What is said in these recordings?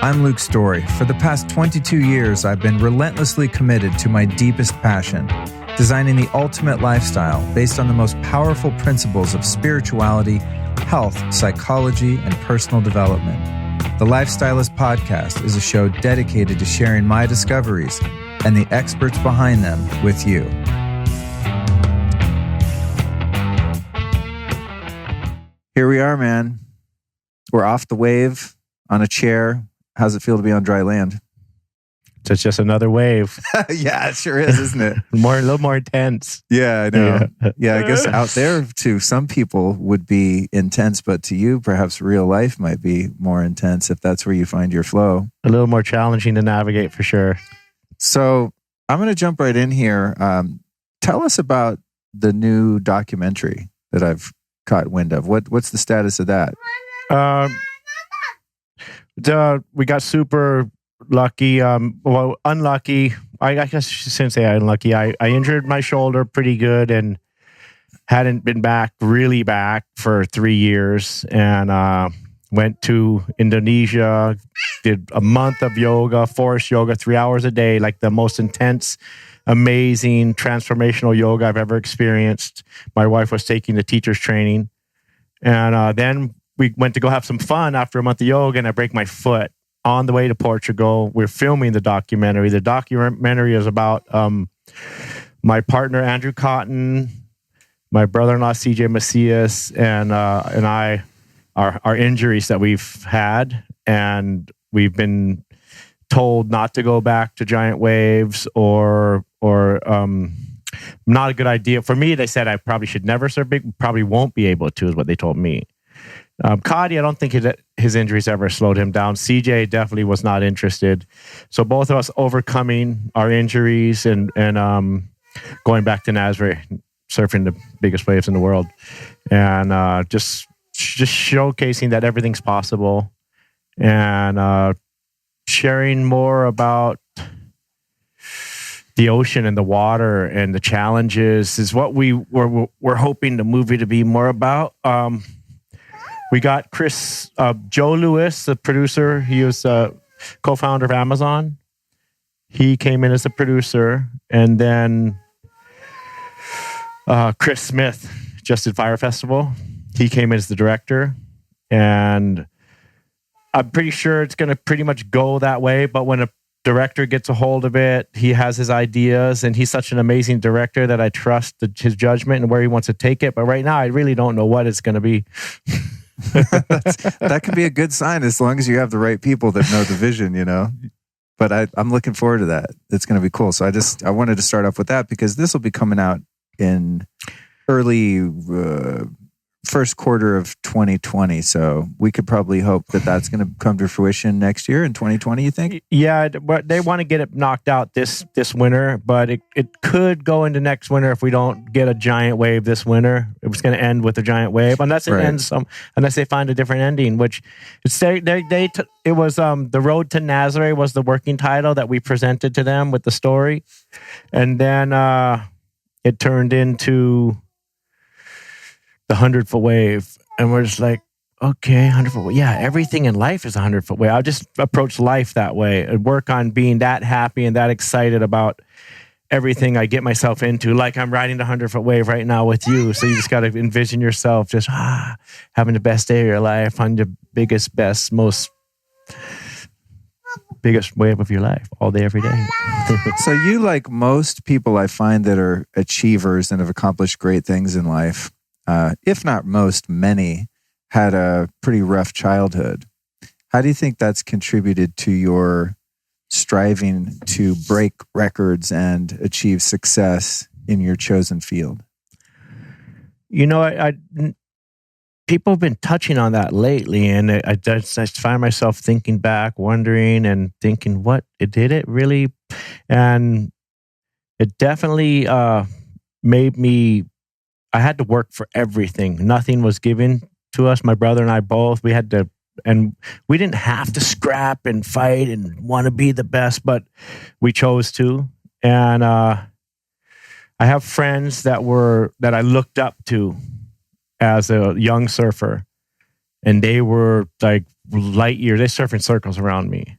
I'm Luke Story. For the past 22 years, I've been relentlessly committed to my deepest passion, designing the ultimate lifestyle based on the most powerful principles of spirituality, health, psychology, and personal development. The Lifestylist Podcast is a show dedicated to sharing my discoveries and the experts behind them with you. Here we are, man. We're off the wave on a chair. How's it feel to be on dry land? So it's just another wave. Yeah, it sure is, isn't it? A little more intense. Yeah, I know. Yeah, I guess out there to some people would be intense, but to you, perhaps real life might be more intense if that's where you find your flow. A little more challenging to navigate for sure. So I'm going to jump right in here. Tell us about the new documentary that I've caught wind of. What's the status of that? We got super lucky. Unlucky. I guess I shouldn't say unlucky. I injured my shoulder pretty good and hadn't been really back for 3 years. And went to Indonesia, did a month of yoga, forest yoga, 3 hours a day, like the most intense, amazing, transformational yoga I've ever experienced. My wife was taking the teacher's training. And then we went to go have some fun after a month of yoga, and I break my foot on the way to Portugal. We're filming the documentary. The documentary is about my partner, Andrew Cotton, my brother-in-law, CJ Macias, and I, our injuries that we've had. And we've been told not to go back to giant waves or not a good idea. For me, they said I probably should never surf big, probably won't be able to, is what they told me. Cody, I don't think his injuries ever slowed him down. CJ definitely was not interested. So both of us overcoming our injuries and going back to Nazaré, surfing the biggest waves in the world, and just showcasing that everything's possible, and sharing more about the ocean and the water and the challenges is what we're hoping the movie to be more about. We got Joe Lewis, the producer. He was a co-founder of Amazon. He came in as a producer. And then Chris Smith just did Fire Festival. He came in as the director. And I'm pretty sure it's going to pretty much go that way. But when a director gets a hold of it, he has his ideas. And he's such an amazing director that I trust his judgment and where he wants to take it. But right now, I really don't know what it's going to be. That could be a good sign as long as you have the right people that know the vision, you know. But I'm looking forward to that. It's going to be cool. So I wanted to start off with that because this will be coming out in early first quarter of 2020. So we could probably hope that that's going to come to fruition next year in 2020, you think? Yeah, but they want to get it knocked out this winter, but it could go into next winter if we don't get a giant wave this winter. It was going to end with a giant wave unless it ends unless they find a different ending, which it was The Road to Nazaré was the working title that we presented to them with the story. And then it turned into the 100-foot wave. And we're just like, okay, 100-foot wave. Yeah, everything in life is a 100-foot wave. I'll just approach life that way and work on being that happy and that excited about everything I get myself into. Like I'm riding the 100-foot wave right now with you. So you just got to envision yourself just having the best day of your life on the biggest, best, biggest wave of your life all day, every day. So you, like most people I find that are achievers and have accomplished great things in life, if not most, many had a pretty rough childhood. How do you think that's contributed to your striving to break records and achieve success in your chosen field? You know, I people have been touching on that lately, and I find myself thinking back, wondering and thinking, what, did it really? And it definitely made me, I had to work for everything. Nothing was given to us. My brother and I both, we had to, and we didn't have to scrap and fight and want to be the best, but we chose to. And I have friends that I looked up to as a young surfer. and they were like light years. They surf in circles around me.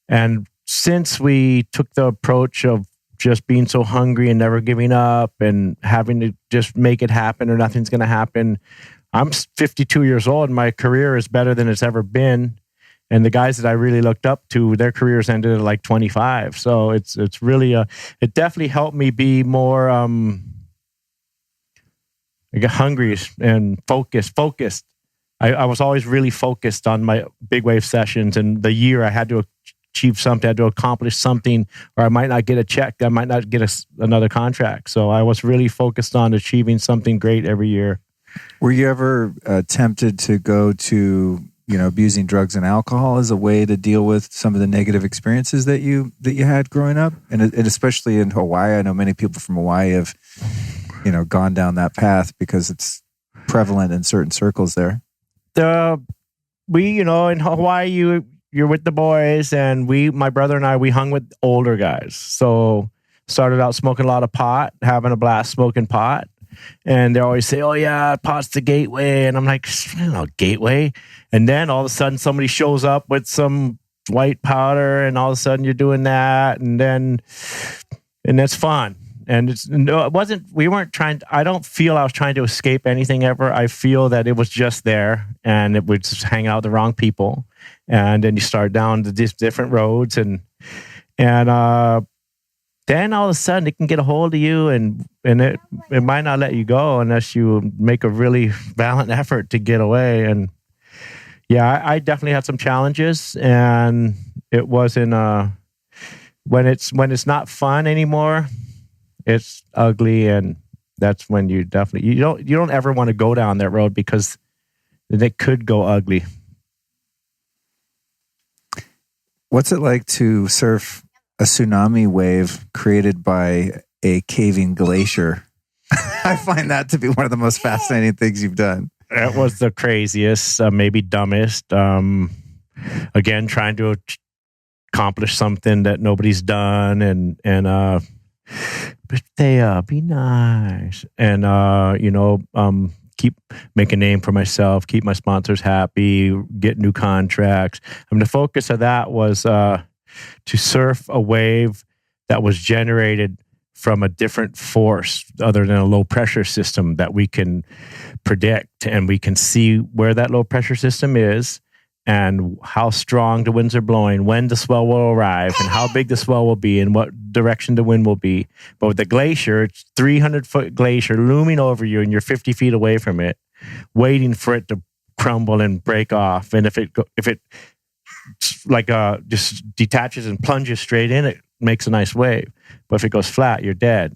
And since we took the approach of just being so hungry and never giving up and having to just make it happen or nothing's going to happen, I'm 52 years old and my career is better than it's ever been. And the guys that I really looked up to, their careers ended at like 25. So it's really it definitely helped me be more hungry and focused. I was always really focused on my big wave sessions, and the year I had to achieve something, I had to accomplish something, or I might not get a check, I might not get another contract. So I was really focused on achieving something great every year. Were you ever tempted to go to, abusing drugs and alcohol as a way to deal with some of the negative experiences that you had growing up, and especially in Hawaii? I know many people from Hawaii have, gone down that path because it's prevalent in certain circles there. In Hawaii, you're with the boys, and my brother and I, we hung with older guys. So started out smoking a lot of pot, having a blast smoking pot. And they always say, oh yeah, pot's the gateway. And I'm like, gateway. And then all of a sudden somebody shows up with some white powder, and all of a sudden you're doing that. And that's fun. And I don't feel I was trying to escape anything ever. I feel that it was just there, and it would just hang out with the wrong people. And then you start down the different roads, and then all of a sudden it can get a hold of you, and it might not let you go unless you make a really valiant effort to get away. And yeah, I definitely had some challenges, and it wasn't when it's not fun anymore, it's ugly, and that's when you don't ever want to go down that road, because it could go ugly. What's it like to surf a tsunami wave created by a caving glacier? I find that to be one of the most fascinating things you've done. It was the craziest, maybe dumbest. Again, trying to accomplish something that nobody's done, and but they be nice, and keep make a name for myself, keep my sponsors happy, get new contracts. The focus of that was to surf a wave that was generated from a different force other than a low pressure system that we can predict, and we can see where that low pressure system is and how strong the winds are blowing, when the swell will arrive, and how big the swell will be, and what direction the wind will be. But with the glacier, it's 300-foot glacier looming over you, and you're 50 feet away from it, waiting for it to crumble and break off. And if it just detaches and plunges straight in, it makes a nice wave. But if it goes flat, you're dead.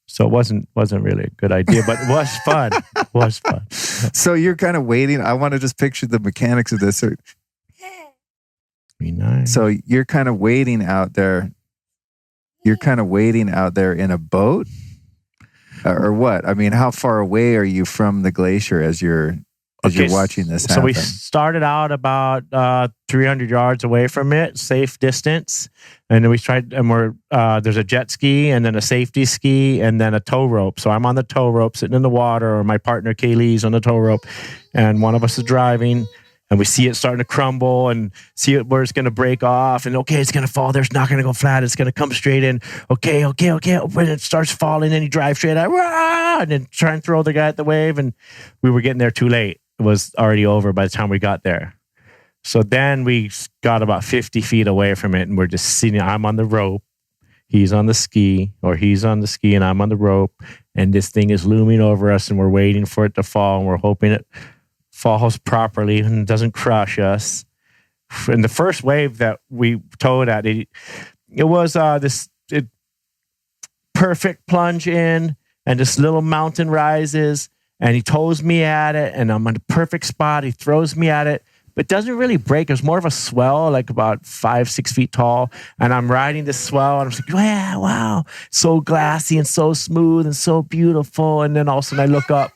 So it wasn't really a good idea, but it was fun. It was fun. So you're kind of waiting. I want to just picture the mechanics of this. Be nice. So you're kind of waiting out there. You're kind of waiting out there in a boat, or what? I mean, how far away are you from the glacier as you're watching this happen? So we started out about 300 yards away from it, safe distance. And then we tried, and there's a jet ski, and then a safety ski, and then a tow rope. So I'm on the tow rope sitting in the water, or my partner Kaylee's on the tow rope, and one of us is driving, and we see it starting to crumble and see it where it's going to break off, and okay, it's going to fall there. It's not going to go flat. It's going to come straight in. Okay. When it starts falling, and you drive straight out, and then try and throw the guy at the wave. And we were getting there too late. It was already over by the time we got there. So then we got about 50 feet away from it, and we're just sitting. I'm on the rope. He's on the ski, and I'm on the rope. And this thing is looming over us, and we're waiting for it to fall, and we're hoping it falls properly and doesn't crush us. And the first wave that we towed at, it was this perfect plunge in, and this little mountain rises, and he tows me at it, and I'm on the perfect spot. He throws me at it, but doesn't really break. It's more of a swell, like about 5-6 feet tall. And I'm riding this swell, and I'm just like, yeah, wow, so glassy and so smooth and so beautiful. And then all of a sudden I look up,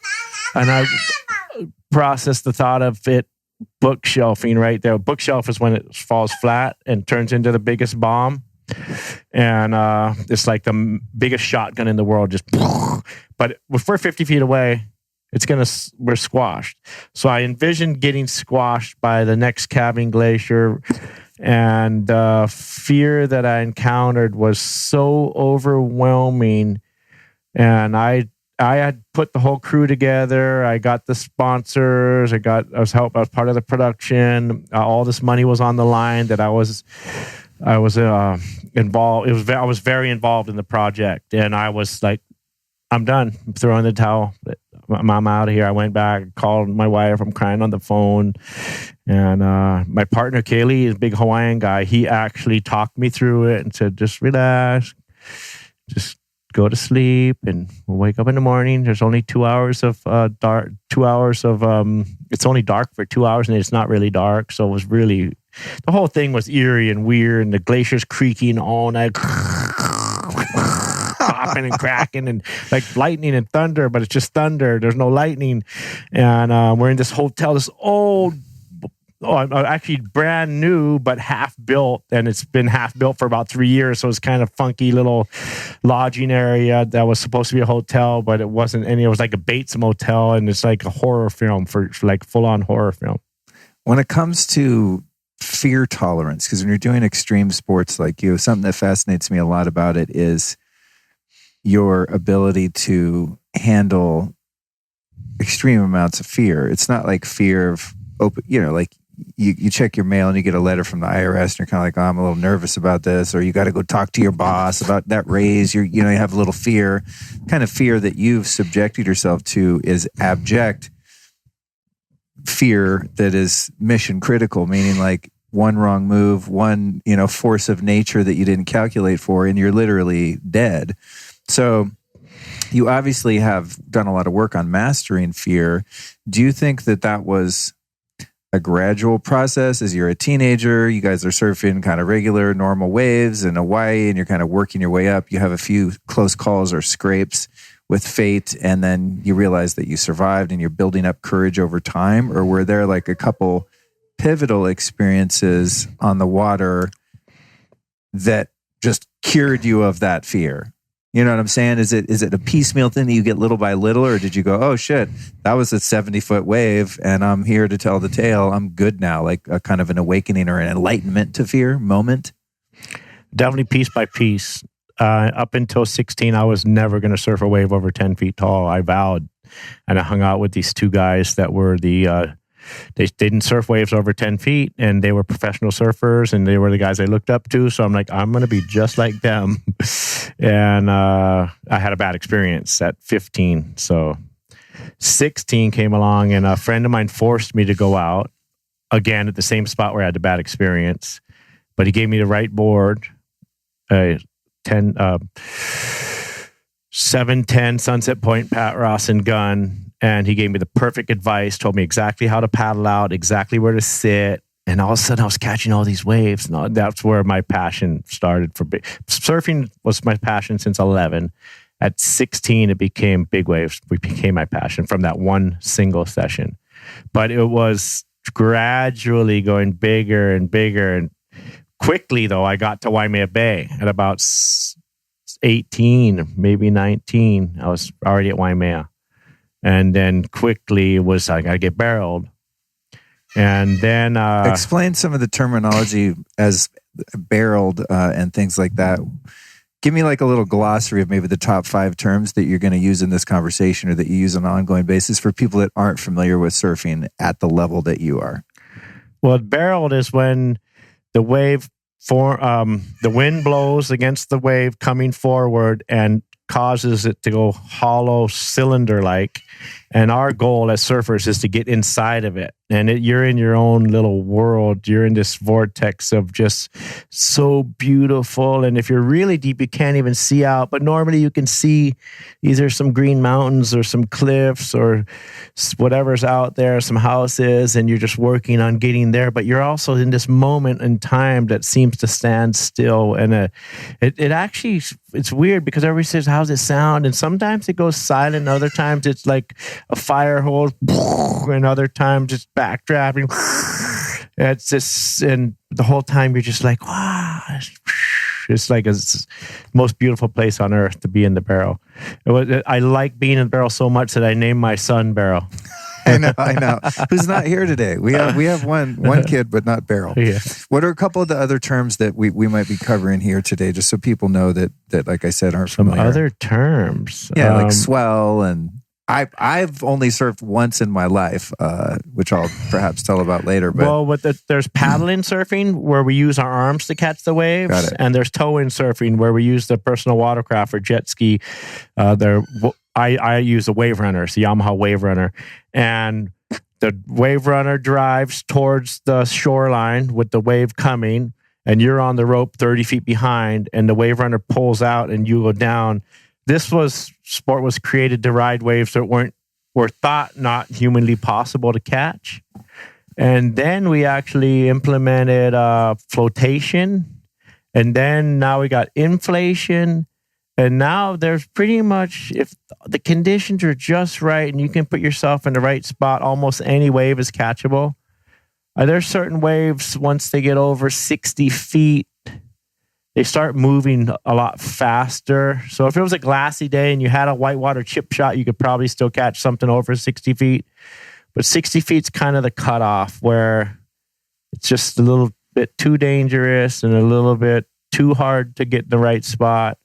and I process the thought of it bookshelfing right there. Bookshelf is when it falls flat and turns into the biggest bomb. And it's like the biggest shotgun in the world, just, but if we're 50 feet away, we're squashed. So I envisioned getting squashed by the next calving glacier, and the fear that I encountered was so overwhelming. And I had put the whole crew together. I got the sponsors. I was part of the production. All this money was on the line. That I was involved. I was very involved in the project, and I was like, I'm done. I'm throwing the towel. I'm out of here. I went back, called my wife. I'm crying on the phone. And my partner, Kaylee, is a big Hawaiian guy. He actually talked me through it and said, just relax. Just go to sleep and we'll wake up in the morning. There's only 2 hours of dark. 2 hours of, it's only dark for 2 hours and it's not really dark. So it was really, the whole thing was eerie and weird, and the glaciers creaking all night. Popping and cracking and like lightning and thunder, but it's just thunder. There's no lightning. And we're in this hotel, this old, actually brand new, but half built. And it's been half built for about 3 years. So it's kind of funky little lodging area that was supposed to be a hotel, but it wasn't any. It was like a Bates Motel, and it's like a horror film for like full on horror film. When it comes to fear tolerance, because when you're doing extreme sports like you, something that fascinates me a lot about it is your ability to handle extreme amounts of fear. It's not like fear of like you check your mail and you get a letter from the IRS and you're kind of like, oh, I'm a little nervous about this, or you got to go talk to your boss about that raise. You have a little fear. Kind of fear that you've subjected yourself to is abject fear that is mission critical, meaning like one wrong move, one force of nature that you didn't calculate for, and you're literally dead. So you obviously have done a lot of work on mastering fear. Do you think that was a gradual process? As you're a teenager, you guys are surfing kind of regular, normal waves in Hawaii, and you're kind of working your way up. You have a few close calls or scrapes with fate, and then you realize that you survived and you're building up courage over time? Or were there like a couple pivotal experiences on the water that just cured you of that fear? You know what I'm saying? Is it a piecemeal thing that you get little by little, or did you go, oh shit, that was a 70-foot wave and I'm here to tell the tale, I'm good now, like a kind of an awakening or an enlightenment to fear moment? Definitely piece by piece. Up until 16, I was never going to surf a wave over 10 feet tall. I vowed. And I hung out with these two guys that were they didn't surf waves over 10 feet, and they were professional surfers, and they were the guys I looked up to. So I'm like, I'm going to be just like them. And I had a bad experience at 15. So 16 came along, and a friend of mine forced me to go out again at the same spot where I had the bad experience. But he gave me the right board, 710 Sunset Point, Pat Ross and gun. And he gave me the perfect advice, told me exactly how to paddle out, exactly where to sit. And all of a sudden I was catching all these waves. And that's where my passion started. Surfing was my passion since 11. At 16, it became big waves. It became my passion from that one single session. But it was gradually going bigger and bigger. And quickly, though, I got to Waimea Bay at about 18, maybe 19. I was already at Waimea. And then quickly it was I got to get barreled. And then explain some of the terminology as barreled and things like that. Give me like a little glossary of maybe the top 5 terms that you're going to use in this conversation, or that you use on an ongoing basis for people that aren't familiar with surfing at the level that you are. Well, barreled is when the wave the wind blows against the wave coming forward and causes it to go hollow cylinder like. And our goal as surfers is to get inside of it. And you're in your own little world. You're in this vortex of just so beautiful. And if you're really deep, you can't even see out. But normally you can see either some green mountains or some cliffs or whatever's out there, some houses, and you're just working on getting there. But you're also in this moment in time that seems to stand still. And it actually, it's weird because everybody says, how's it sound? And sometimes it goes silent. Other times it's like a fire hose, and other times it's backdrafting. It's just, and the whole time you're just like, wow. it's like it's most beautiful place on earth to be in the barrel. I like being in the barrel so much that I named my son Barrel. I know. Who's not here today? We have one kid, but not Barrel. Yeah. What are a couple of the other terms that we might be covering here today, just so people know that like I said, aren't some familiar? Other terms, yeah, like swell, and I've only surfed once in my life, which I'll perhaps tell about later. But there's paddle-in surfing where we use our arms to catch the waves, and there's tow-in surfing where we use the personal watercraft or jet ski. I use the Wave Runner, it's the Yamaha Wave Runner, and the Wave Runner drives towards the shoreline with the wave coming, and you're on the rope 30 feet behind, and the Wave Runner pulls out and you go down. This sport was created to ride waves that were thought not humanly possible to catch. And then we actually implemented flotation, and then now we got inflation. And now there's pretty much, if the conditions are just right and you can put yourself in the right spot, almost any wave is catchable. There's certain waves, once they get over 60 feet, they start moving a lot faster. So if it was a glassy day and you had a whitewater chip shot, you could probably still catch something over 60 feet. But 60 feet's kind of the cutoff where it's just a little bit too dangerous and a little bit too hard to get in the right spot.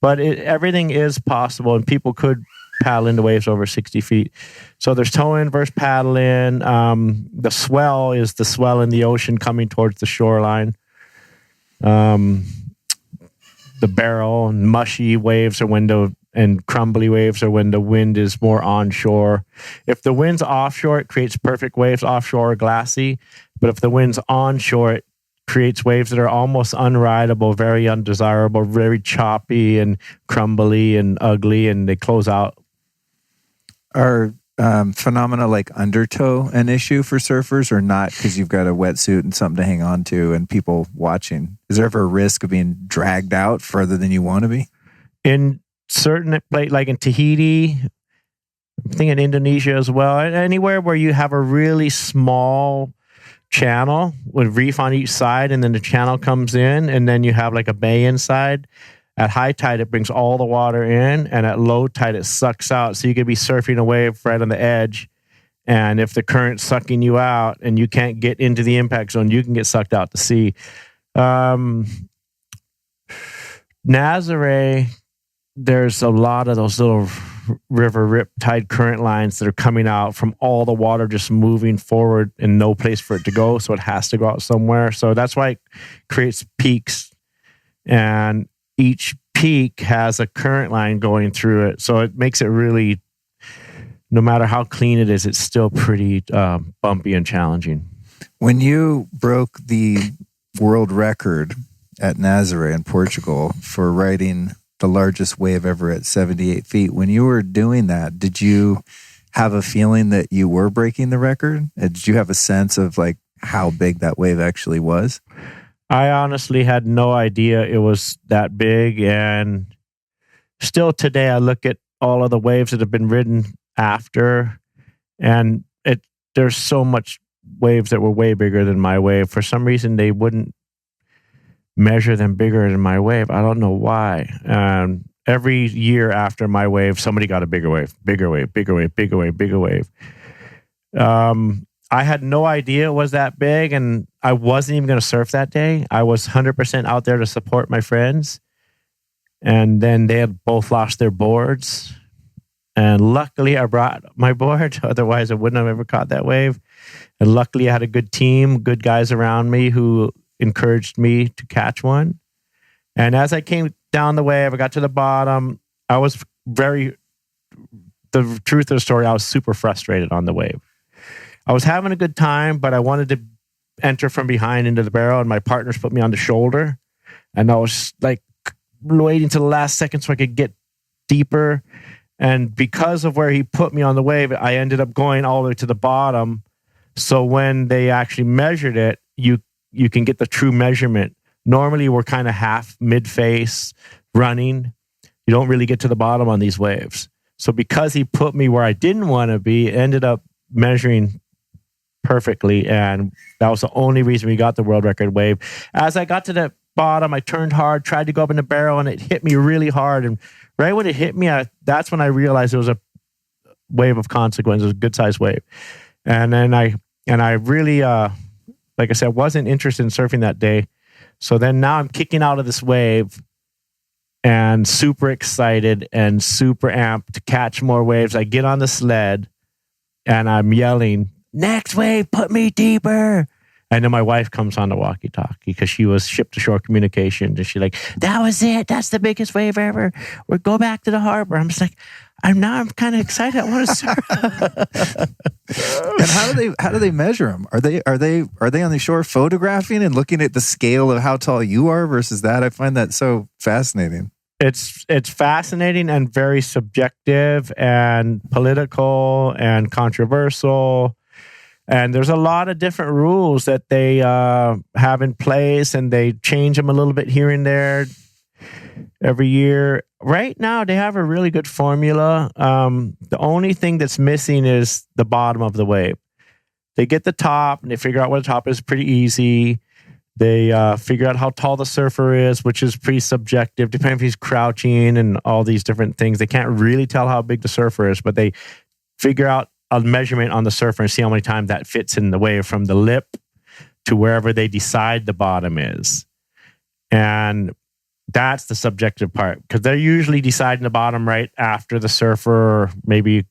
But everything is possible, and people could paddle into waves over 60 feet. So there's tow-in versus paddle-in. The swell is the swell in the ocean coming towards the shoreline. The barrel and mushy waves are and crumbly waves are when the wind is more onshore. If the wind's offshore, it creates perfect waves, offshore or glassy. But if the wind's onshore, it creates waves that are almost unrideable, very undesirable, very choppy and crumbly and ugly, and they close out. Are phenomena like undertow an issue for surfers or not, because you've got a wetsuit and something to hang on to and people watching? Is there ever a risk of being dragged out further than you want to be? In certain places, like in Tahiti, I think in Indonesia as well, anywhere where you have a really small channel with reef on each side, and then the channel comes in, and then you have like a bay inside. At high tide, it brings all the water in, and at low tide, it sucks out. So you could be surfing a wave right on the edge, and if the current's sucking you out and you can't get into the impact zone, you can get sucked out to sea. Nazaré, there's a lot of those little river rip tide current lines that are coming out from all the water just moving forward and no place for it to go, so it has to go out somewhere. So that's why it creates peaks, and each peak has a current line going through it, so it makes it really, no matter how clean it is, it's still pretty bumpy and challenging. When you broke the world record at Nazaré in Portugal for riding the largest wave ever at 78 feet. When you were doing that, did you have a feeling that you were breaking the record? Did you have a sense of like how big that wave actually was? I honestly had no idea it was that big. And still today, I look at all of the waves that have been ridden after, and there's so much waves that were way bigger than my wave. For some reason, they wouldn't measure them bigger than my wave. I don't know why. Every year after my wave, somebody got a bigger wave, bigger wave, bigger wave, bigger wave, bigger wave. I had no idea it was that big, and I wasn't even going to surf that day. I was 100% out there to support my friends, and then they had both lost their boards. And luckily, I brought my board. Otherwise, I wouldn't have ever caught that wave. And luckily, I had a good team, good guys around me who encouraged me to catch one. And as I came down the wave, I got to the bottom. The truth of the story, I was super frustrated on the wave. I was having a good time, but I wanted to enter from behind into the barrel, and my partners put me on the shoulder. And I was like waiting to the last second so I could get deeper. And because of where he put me on the wave, I ended up going all the way to the bottom. So when they actually measured it, you can get the true measurement. Normally, we're kind of half mid-face running. You don't really get to the bottom on these waves. So because he put me where I didn't want to be, it ended up measuring perfectly. And that was the only reason we got the world record wave. As I got to the bottom. I turned hard, tried to go up in the barrel, and it hit me really hard. And right when it hit me, that's when I realized it was a wave of consequence. It was a good sized wave. And then I really, like I said, wasn't interested in surfing that day. So then now I'm kicking out of this wave and super excited and super amped to catch more waves. I get on the sled and I'm yelling, "Next wave, put me deeper." And then my wife comes on the walkie-talkie because she was ship to shore communications. And she's like, "That was it. That's the biggest wave ever. We'll go back to the harbor." I'm just like, I'm kind of excited. I want to surf. And how do they measure them? Are they on the shore photographing and looking at the scale of how tall you are versus that? I find that so fascinating. It's fascinating and very subjective and political and controversial. And there's a lot of different rules that they have in place, and they change them a little bit here and there every year. Right now, they have a really good formula. The only thing that's missing is the bottom of the wave. They get the top, and they figure out what the top is pretty easy. They figure out how tall the surfer is, which is pretty subjective, depending if he's crouching and all these different things. They can't really tell how big the surfer is, but they figure out a measurement on the surfer and see how many times that fits in the wave from the lip to wherever they decide the bottom is. And that's the subjective part, because they're usually deciding the bottom right after the surfer, or maybe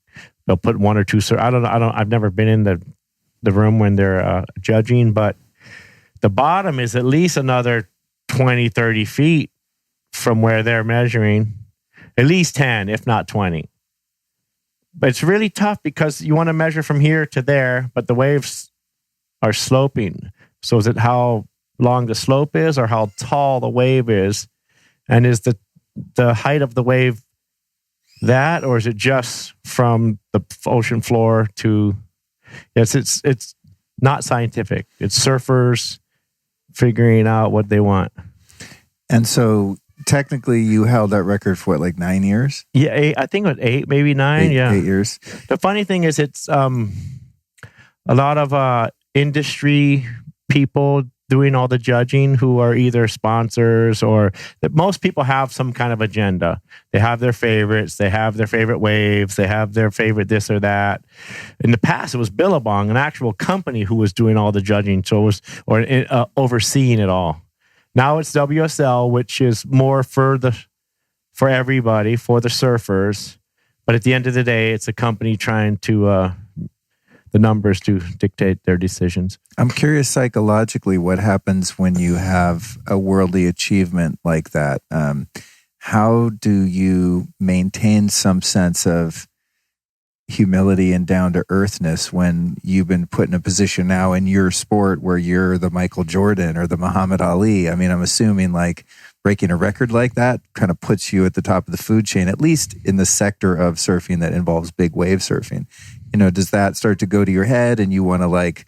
they'll put one or two. I don't know. I've never been in the room when they're judging, but the bottom is at least another 20, 30 feet from where they're measuring, at least 10, if not 20. But it's really tough because you want to measure from here to there, but the waves are sloping. So is it how long the slope is or how tall the wave is? And is the height of the wave that, or is it just from the ocean floor to... Yes, it's not scientific. It's surfers figuring out what they want. And so technically you held that record for what, like 9 years? Yeah, I think it was 8, maybe 9. 8 years. The funny thing is it's a lot of industry people doing all the judging who are either sponsors or that most people have some kind of agenda. They have their favorites. They have their favorite waves. They have their favorite this or that. In the past, it was Billabong, an actual company who was doing all the judging. So it was overseeing it all. Now it's WSL, which is more for everybody, for the surfers. But at the end of the day, it's a company trying to the numbers to dictate their decisions. I'm curious psychologically what happens when you have a worldly achievement like that. How do you maintain some sense of humility and down-to-earthness when you've been put in a position now in your sport where you're the Michael Jordan or the Muhammad Ali? I mean, I'm assuming like breaking a record like that kind of puts you at the top of the food chain, at least in the sector of surfing that involves big wave surfing. You know, does that start to go to your head and you want to like,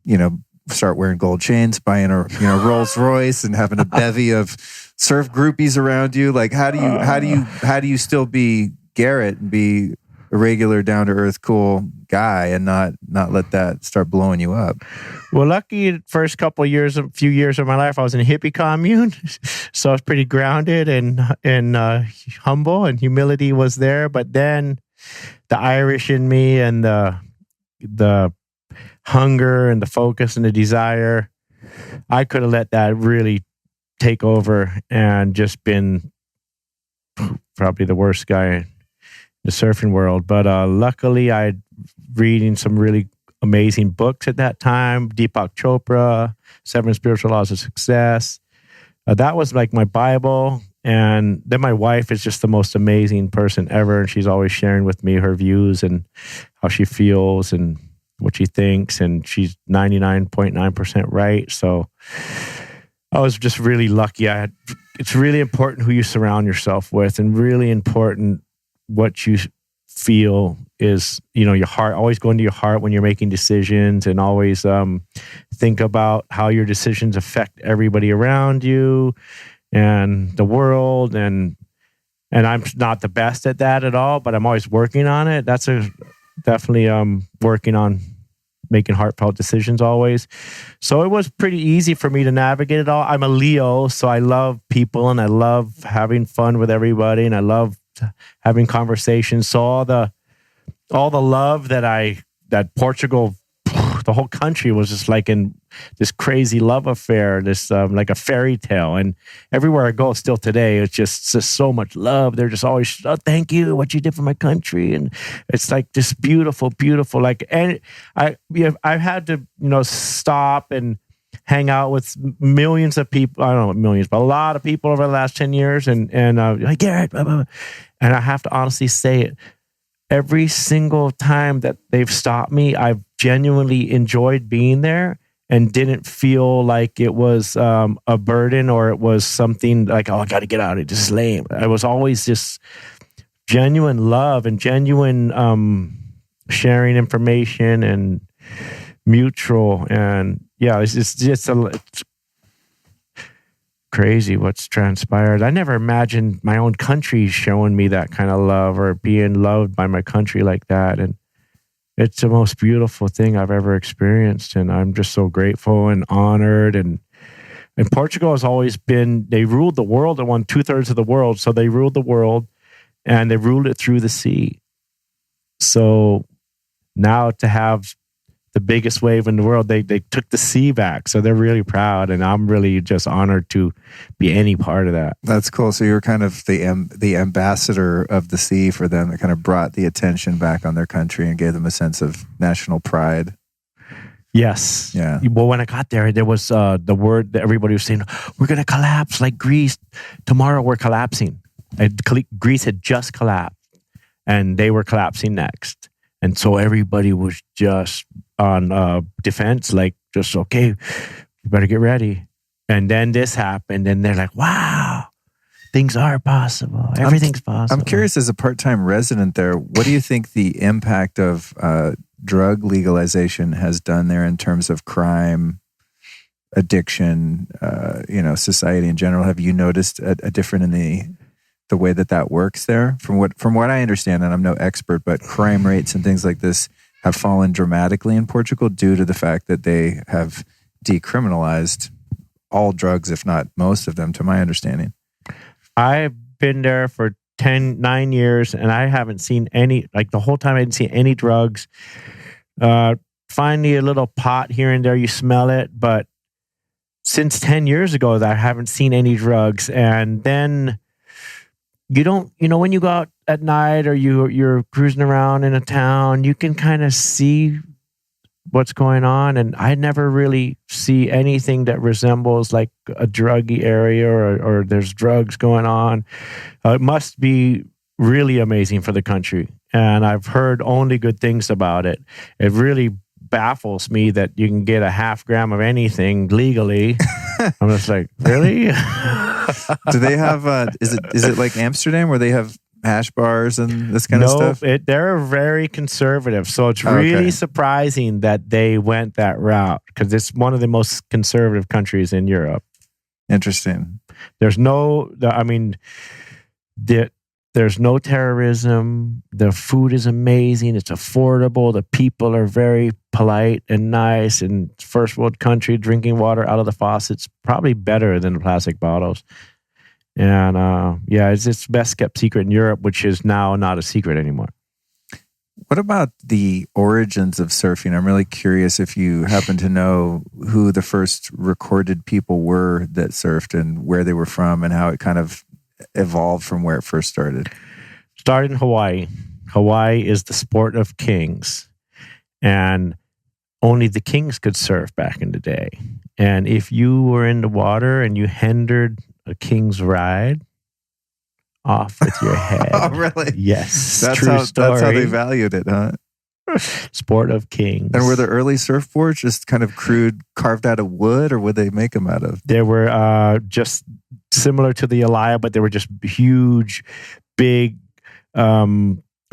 you know, start wearing gold chains, buying a Rolls Royce and having a bevy of surf groupies around you? Like, how do you still be Garrett and be a regular, down to earth, cool guy and not let that start blowing you up? Well, lucky first few years of my life, I was in a hippie commune, so I was pretty grounded and humble, and humility was there. But then the Irish in me and the hunger and the focus and the desire, I could have let that really take over and just been probably the worst guy in the surfing world. But luckily, I reading some really amazing books at that time. Deepak Chopra, 7 Spiritual Laws of Success. That was like my Bible. And then my wife is just the most amazing person ever. And she's always sharing with me her views and how she feels and what she thinks. And she's 99.9% right. So I was just really lucky. It's really important who you surround yourself with, and really important what you feel is, your heart. Always go into your heart when you're making decisions, and always think about how your decisions affect everybody around you and the world. And I'm not the best at that at all, but I'm always working on it. That's definitely working on making heartfelt decisions always. So it was pretty easy for me to navigate it all. I'm a Leo, so I love people and I love having fun with everybody and I love having conversations. So all the love that Portugal, the whole country was just like in this crazy love affair, this like a fairy tale. And everywhere I go still today, it's just so much love. They're just always, oh, thank you, what you did for my country. And it's like this beautiful, beautiful, like, and I've had to, stop and hang out with millions of people. I don't know millions, but a lot of people over the last 10 years. And like, Garrett, blah, blah, blah. And I have to honestly say it. Every single time that they've stopped me, I've genuinely enjoyed being there and didn't feel like it was a burden or it was something like, oh, I got to get out of it. This is lame. I was always just genuine love and genuine sharing information and mutual. And yeah, it's just it's crazy what's transpired. I never imagined my own country showing me that kind of love or being loved by my country like that. And it's the most beautiful thing I've ever experienced. And I'm just so grateful and honored. And Portugal has always been, they ruled the world and won 2/3 of the world. So they ruled the world and they ruled it through the sea. So now to have the biggest wave in the world, they took the sea back. So they're really proud. And I'm really just honored to be any part of that. That's cool. So you're kind of the ambassador of the sea for them. That kind of brought the attention back on their country and gave them a sense of national pride. Yes. Yeah. Well, when I got there was the word that everybody was saying, we're going to collapse like Greece. Tomorrow we're collapsing. Greece had just collapsed and they were collapsing next. And so everybody was just on defense, like just, okay, you better get ready. And then this happened and they're like, wow, things are possible. Everything's possible. I'm curious, as a part-time resident there, what do you think the impact of drug legalization has done there in terms of crime, addiction, society in general? Have you noticed a difference in the way that works there? From what I understand, and I'm no expert, but crime rates and things like this have fallen dramatically in Portugal due to the fact that they have decriminalized all drugs, if not most of them, to my understanding. I've been there for 9 years and I haven't seen any, like the whole time I didn't see any drugs. Finally a little pot here and there, you smell it, but since 10 years ago I haven't seen any drugs. And then you don't, when you go out at night or you're cruising around in a town, you can kind of see what's going on. And I never really see anything that resembles like a druggy area or there's drugs going on. It must be really amazing for the country. And I've heard only good things about it. It really baffles me that you can get a 0.5 gram of anything legally. I'm just like, really? Do they have, is it like Amsterdam where they have hash bars and this kind of stuff? No, they're very conservative. So it's really surprising that they went that route because it's one of the most conservative countries in Europe. Interesting. There's no terrorism. The food is amazing. It's affordable. The people are very polite and nice. And first world country, drinking water out of the faucets, probably better than the plastic bottles. And it's best kept secret in Europe, which is now not a secret anymore. What about the origins of surfing? I'm really curious if you happen to know who the first recorded people were that surfed and where they were from and how it kind of evolved from where it first started. Started in Hawaii. Hawaii is the sport of kings. And only the kings could surf back in the day. And if you were in the water and you hindered a king's ride, off with your head. Oh, really? Yes. That's true story. That's how they valued it, huh? Sport of kings. And were the early surfboards just kind of crude, carved out of wood, or would they make them out of? They were just similar to the Elia, but they were just huge, big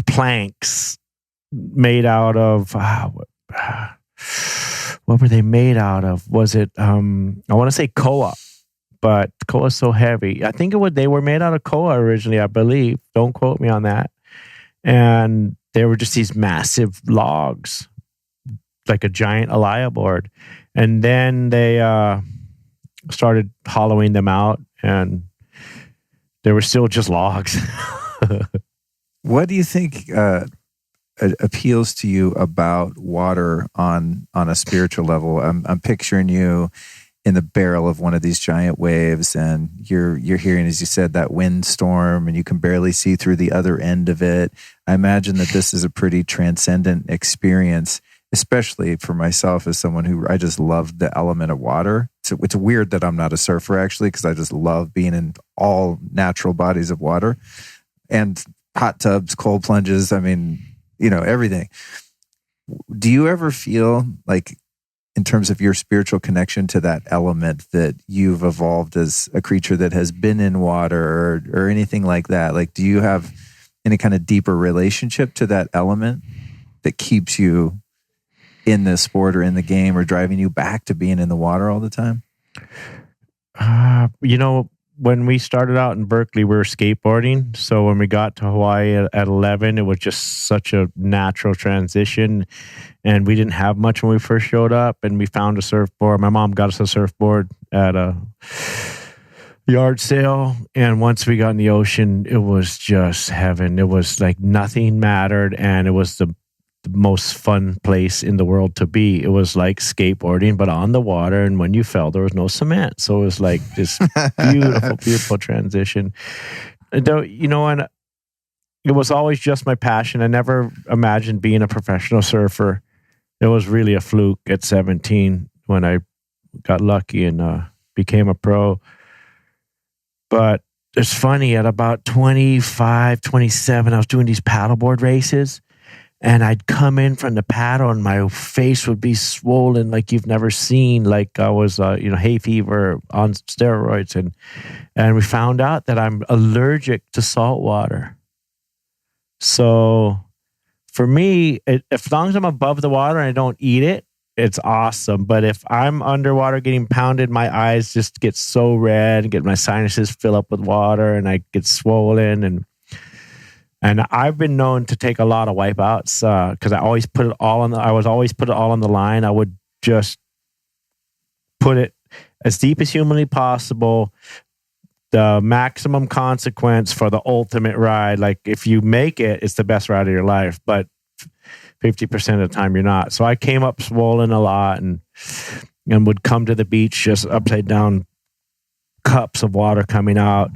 planks made out of what were they made out of? Was it I want to say koa, but koa is so heavy. I think they were made out of koa originally, I believe. Don't quote me on that. And they were just these massive logs like a giant alaya board. And then they started hollowing them out, and they were still just logs. What do you think appeals to you about water on a spiritual level? I'm picturing you in the barrel of one of these giant waves, and you're hearing, as you said, that windstorm, and you can barely see through the other end of it. I imagine that this is a pretty transcendent experience, especially for myself as someone who I just love the element of water. So it's weird that I'm not a surfer, actually, because I just love being in all natural bodies of water and hot tubs, cold plunges. I mean, everything. Do you ever feel like, in terms of your spiritual connection to that element, that you've evolved as a creature that has been in water or anything like that? Like, do you have any kind of deeper relationship to that element that keeps you in the sport or in the game, or driving you back to being in the water all the time? When we started out in Berkeley, we were skateboarding. So when we got to Hawaii at 11, it was just such a natural transition. And we didn't have much when we first showed up, and we found a surfboard. My mom got us a surfboard at a yard sale. And once we got in the ocean, it was just heaven. It was like nothing mattered. And it was the most fun place in the world to be. It was like skateboarding, but on the water. And when you fell, there was no cement. So it was like this beautiful, beautiful transition. And it was always just my passion. I never imagined being a professional surfer. It was really a fluke at 17 when I got lucky and became a pro. But it's funny, at about 25, 27, I was doing these paddleboard races. And I'd come in from the paddle, and my face would be swollen like you've never seen, like I was, hay fever on steroids. And we found out that I'm allergic to salt water. So for me, as long as I'm above the water and I don't eat it, it's awesome. But if I'm underwater getting pounded, my eyes just get so red, and my sinuses fill up with water, and I get swollen. And I've been known to take a lot of wipeouts because I always put it all on. I was always put it all on the line. I would just put it as deep as humanly possible. The maximum consequence for the ultimate ride. Like, if you make it, it's the best ride of your life. But 50% of the time, you're not. So I came up swollen a lot, and would come to the beach just upside down, cups of water coming out.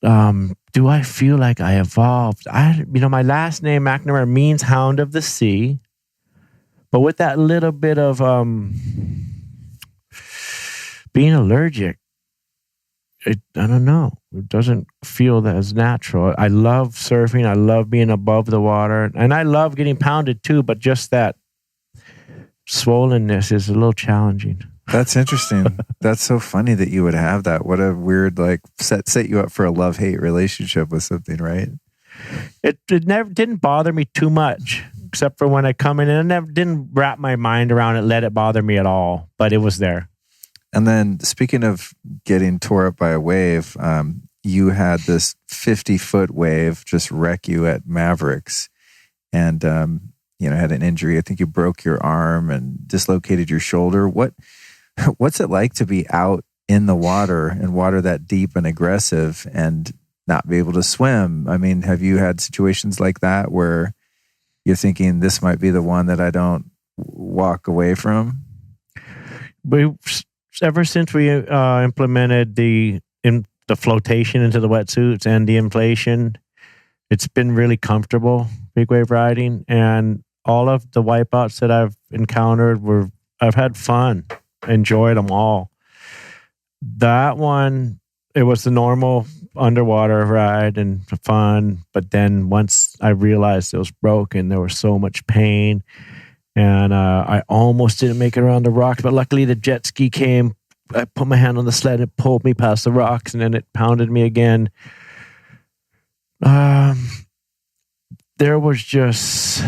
Do I feel like I evolved? My last name, McNamara, means Hound of the Sea. But with that little bit of being allergic, I don't know. It doesn't feel that as natural. I love surfing. I love being above the water. And I love getting pounded too, but just that swollenness is a little challenging. That's interesting. That's so funny that you would have that. What a weird, set you up for a love-hate relationship with something, right? It never didn't bother me too much, except for when I come in, and I didn't wrap my mind around it, let it bother me at all. But it was there. And then, speaking of getting tore up by a wave, you had this 50-foot wave just wreck you at Mavericks, and had an injury. I think you broke your arm and dislocated your shoulder. What's it like to be out in the water, and water that deep and aggressive, and not be able to swim? I mean, have you had situations like that where you're thinking, this might be the one that I don't walk away from? Ever since we implemented the flotation into the wetsuits and the inflation, it's been really comfortable, big wave riding. And all of the wipeouts that I've encountered I've had fun. Enjoyed them all. That one, it was the normal underwater ride and fun, but then once I realized it was broken, there was so much pain, and I almost didn't make it around the rocks, but luckily the jet ski came. I put my hand on the sled, it pulled me past the rocks, and then it pounded me again. There was just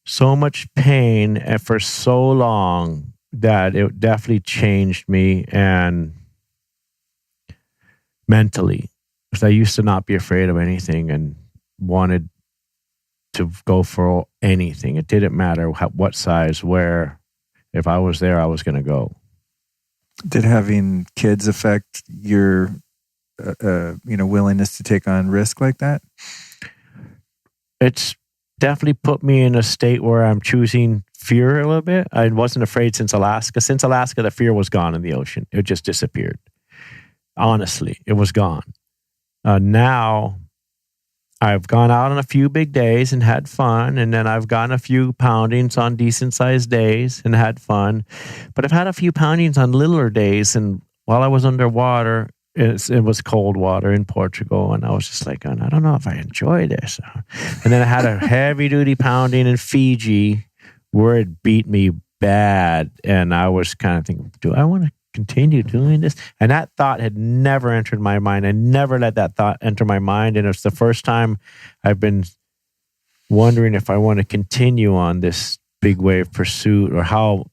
so much pain for so long that it definitely changed me, and mentally, because I used to not be afraid of anything and wanted to go for anything. It didn't matter what size, where. If I was there, I was going to go. Did having kids affect your, willingness to take on risk like that? It's definitely put me in a state where I'm choosing fear a little bit. I wasn't afraid since Alaska. Since Alaska, the fear was gone in the ocean. It just disappeared. Honestly, it was gone. Now, I've gone out on a few big days and had fun, and then I've gotten a few poundings on decent-sized days and had fun. But I've had a few poundings on littler days, and while I was underwater, it was cold water in Portugal, and I was just like, I don't know if I enjoy this. And then I had a heavy-duty pounding in Fiji where it beat me bad, and I was kind of thinking, do I want to continue doing this? And that thought had never entered my mind. I never let that thought enter my mind. And it's the first time I've been wondering if I want to continue on this big wave pursuit, or how.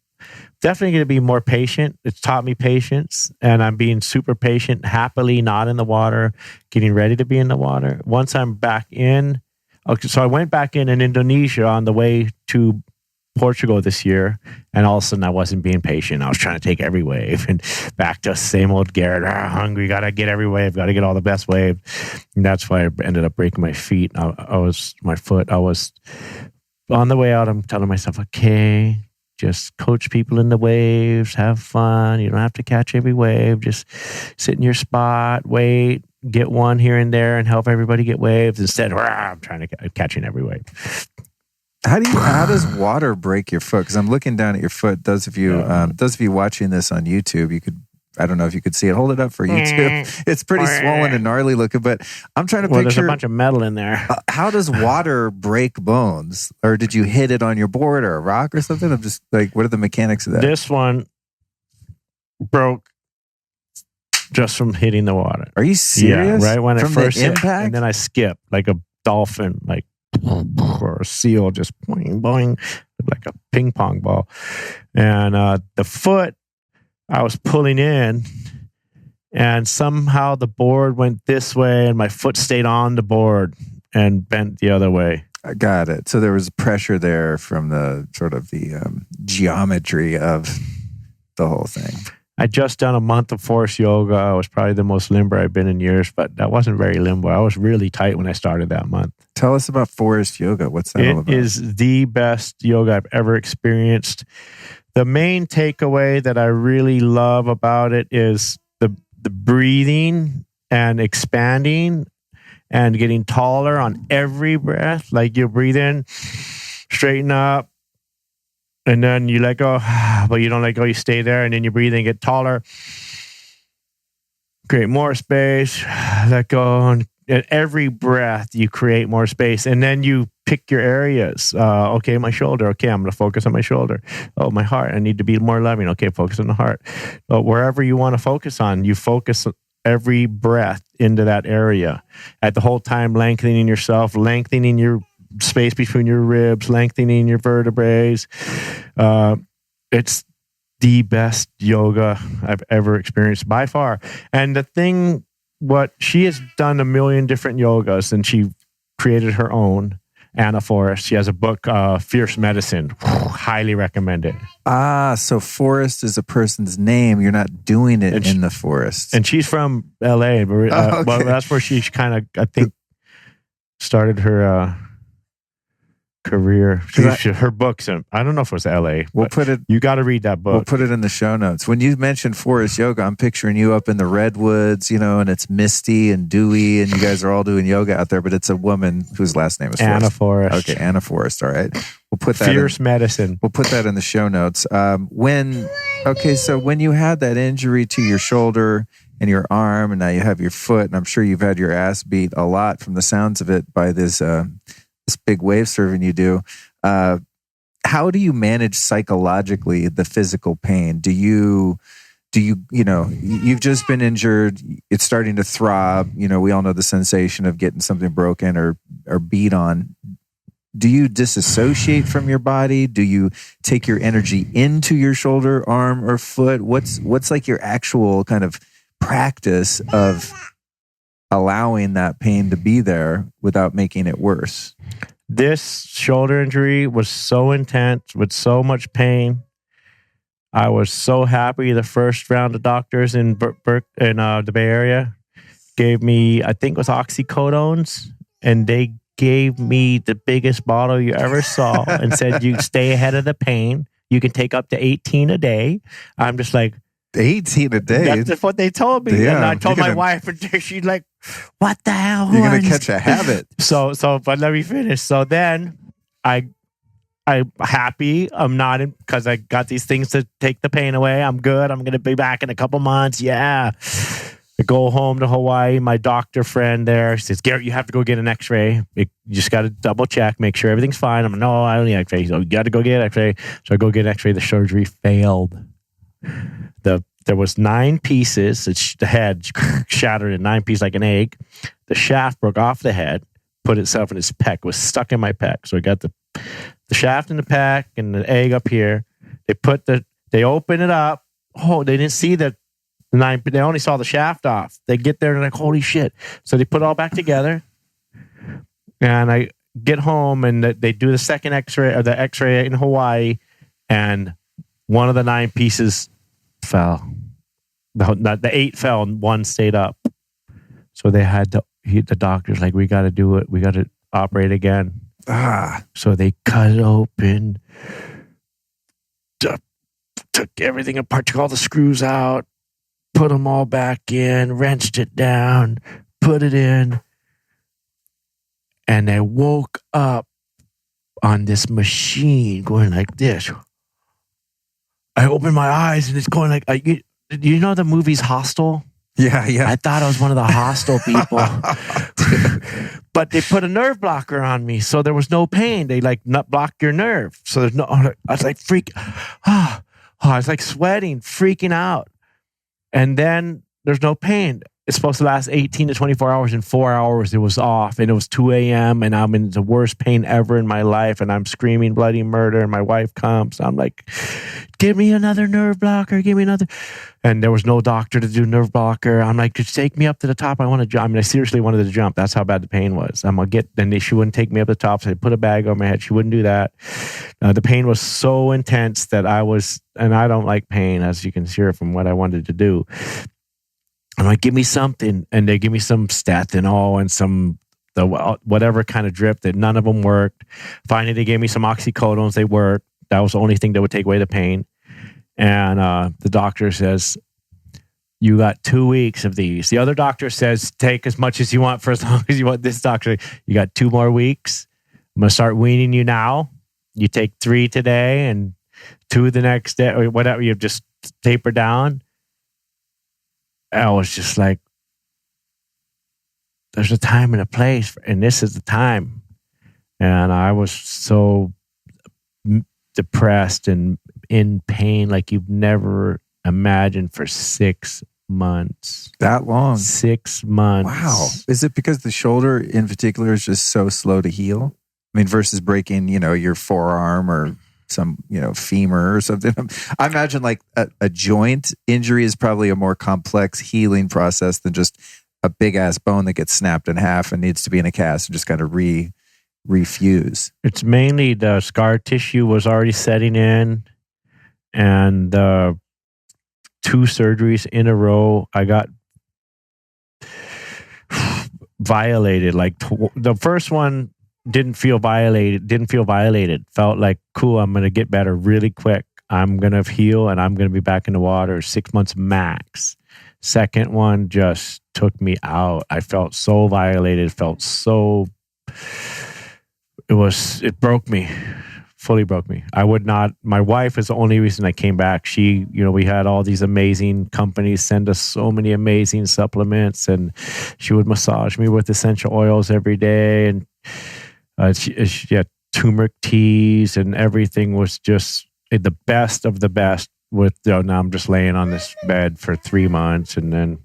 Definitely going to be more patient. It's taught me patience, and I'm being super patient, happily not in the water, getting ready to be in the water. Once I'm back in, okay, so I went back in Indonesia on the way to Portugal this year, and all of a sudden I wasn't being patient. I was trying to take every wave, and back to same old Garrett, hungry, gotta get every wave, gotta get all the best wave. And that's why I ended up breaking my feet. I was on the way out. I'm telling myself, okay, just coach people in the waves, have fun. You don't have to catch every wave. Just sit in your spot, wait, get one here and there, and help everybody get waves. Instead, I'm trying to catching every wave. How does water break your foot? Because I'm looking down at your foot. Those of you watching this on YouTube, you could, I don't know if you could see it. Hold it up for YouTube. It's pretty swollen and gnarly looking, but I'm trying to picture. There's a bunch of metal in there. How does water break bones? Or did you hit it on your board or a rock or something? I'm just like, what are the mechanics of that? This one broke just from hitting the water. Are you serious? Yeah, right when from it first the hit, impact? and then I skipped like a dolphin, like or a seal, just boing boing, like a ping pong ball. And the foot, I was pulling in, and somehow the board went this way, and my foot stayed on the board and bent the other way. I got it. So there was pressure there from the sort of the geometry of the whole thing. I just done a month of forest yoga. I was probably the most limber I've been in years, but that wasn't very limber. I was really tight when I started that month. Tell us about forest yoga. What's that all about? It is the best yoga I've ever experienced. The main takeaway that I really love about it is the breathing and expanding and getting taller on every breath. Like you breathe in, straighten up, and then you let go, but you don't let go. You stay there, and then you breathe and get taller. Create more space, let go. And at every breath, you create more space. And then you pick your areas. Okay, my shoulder. Okay, I'm going to focus on my shoulder. Oh, my heart. I need to be more loving. Okay, focus on the heart. Wherever you want to focus on, you focus every breath into that area. At the whole time, lengthening yourself, lengthening your space between your ribs, lengthening your vertebrae. It's the best yoga I've ever experienced by far. And the thing, what she has done a million different yogas, and she created her own. Anna Forrest. She has a book, Fierce Medicine. Highly recommend it. So Forrest is a person's name. You're not doing it in the forest. And she's from LA. Well, that's where she kind of, I think, started her career. Her books, I don't know if it was LA. We'll put it. You got to read that book. We'll put it in the show notes. When you mentioned forest yoga, I'm picturing you up in the redwoods, and it's misty and dewy, and you guys are all doing yoga out there. But it's a woman whose last name is Forrest. Anna Forrest. Okay, Anna Forrest. All right, we'll put that. Fierce Medicine. We'll put that in the show notes. So when you had that injury to your shoulder and your arm, and now you have your foot, and I'm sure you've had your ass beat a lot from the sounds of it by this big wave surfing you do. How do you manage psychologically the physical pain? You've just been injured. It's starting to throb. We all know the sensation of getting something broken or beat on. Do you disassociate from your body? Do you take your energy into your shoulder, arm, or foot? What's like your actual kind of practice of allowing that pain to be there without making it worse? This shoulder injury was so intense with so much pain. I was so happy. The first round of doctors in the Bay Area gave me, I think it was oxycodones, and they gave me the biggest bottle you ever saw and said, you stay ahead of the pain. You can take up to 18 a day. I'm just like, 18 a day? That's what they told me. Yeah, and I told my wife, and she's like, what the hell? You're going to catch a habit. But let me finish. So then I'm happy. I'm not because I got these things to take the pain away. I'm good. I'm going to be back in a couple months. Yeah. I go home to Hawaii. My doctor friend there says, Garrett, you have to go get an x-ray. You just got to double check, make sure everything's fine. I'm like, no, I don't need x-ray. So you got to go get an x-ray. So I go get an x-ray. The surgery failed. There was 9 pieces. The head shattered in 9 pieces like an egg. The shaft broke off the head, put itself in his pec. It was stuck in my pec. So I got the shaft in the pec and the egg up here. They open it up. Oh, they didn't see the 9. They only saw the shaft off. They get there and they're like, holy shit. So they put it all back together. And I get home and they do the second x-ray, or the x-ray in Hawaii, and one of the 9 pieces fell. The 8 fell and 1 stayed up. So they had to, the doctor's like, we got to do it. We got to operate again. So they cut it open, took everything apart, took all the screws out, put them all back in, wrenched it down, put it in. And I woke up on this machine going like this. I opened my eyes and it's going like, you know the movie's Hostel? Yeah. I thought I was one of the Hostel people. But they put a nerve blocker on me, so there was no pain. They like nut block your nerve. So there's no, I was like I was like sweating, freaking out. And then there's no pain. It's supposed to last 18 to 24 hours. In 4 hours, it was off. And it was 2 a.m. And I'm in the worst pain ever in my life. And I'm screaming bloody murder. And my wife comes. I'm like, give me another nerve blocker. Give me another. And there was no doctor to do nerve blocker. I'm like, just take me up to the top. I want to jump. I mean, I seriously wanted to jump. That's how bad the pain was. I'm going to get, and she wouldn't take me up to the top. So I put a bag over my head. She wouldn't do that. The pain was so intense that and I don't like pain, as you can hear from what I wanted to do. I'm like, give me something. And they give me some Stathinol and whatever kind of drip that none of them worked. Finally, they gave me some oxycodones. They worked. That was the only thing that would take away the pain. And the doctor says, you got 2 weeks of these. The other doctor says, take as much as you want for as long as you want. This doctor, you got 2 more weeks. I'm going to start weaning you now. You take 3 today and 2 the next day, or whatever. You just taper down. I was just like, there's a time and a place, and this is the time. And I was so depressed and in pain like you've never imagined for 6 months. That long? 6 months. Wow. Is it because the shoulder in particular is just so slow to heal? I mean, versus breaking, your forearm or some, femur or something. I imagine like a joint injury is probably a more complex healing process than just a big ass bone that gets snapped in half and needs to be in a cast and just kind of refuse. It's mainly the scar tissue was already setting in, and 2 surgeries in a row. I got violated. Like the first one didn't feel violated. Felt like, cool, I'm going to get better really quick. I'm going to heal and I'm going to be back in the water 6 months max. Second one just took me out. I felt so violated. It broke me. Fully broke me. I would not, my wife is the only reason I came back. She, we had all these amazing companies send us so many amazing supplements, and she would massage me with essential oils every day. And she had turmeric teas, and everything was just the best of the best. Now I'm just laying on this bed for 3 months and then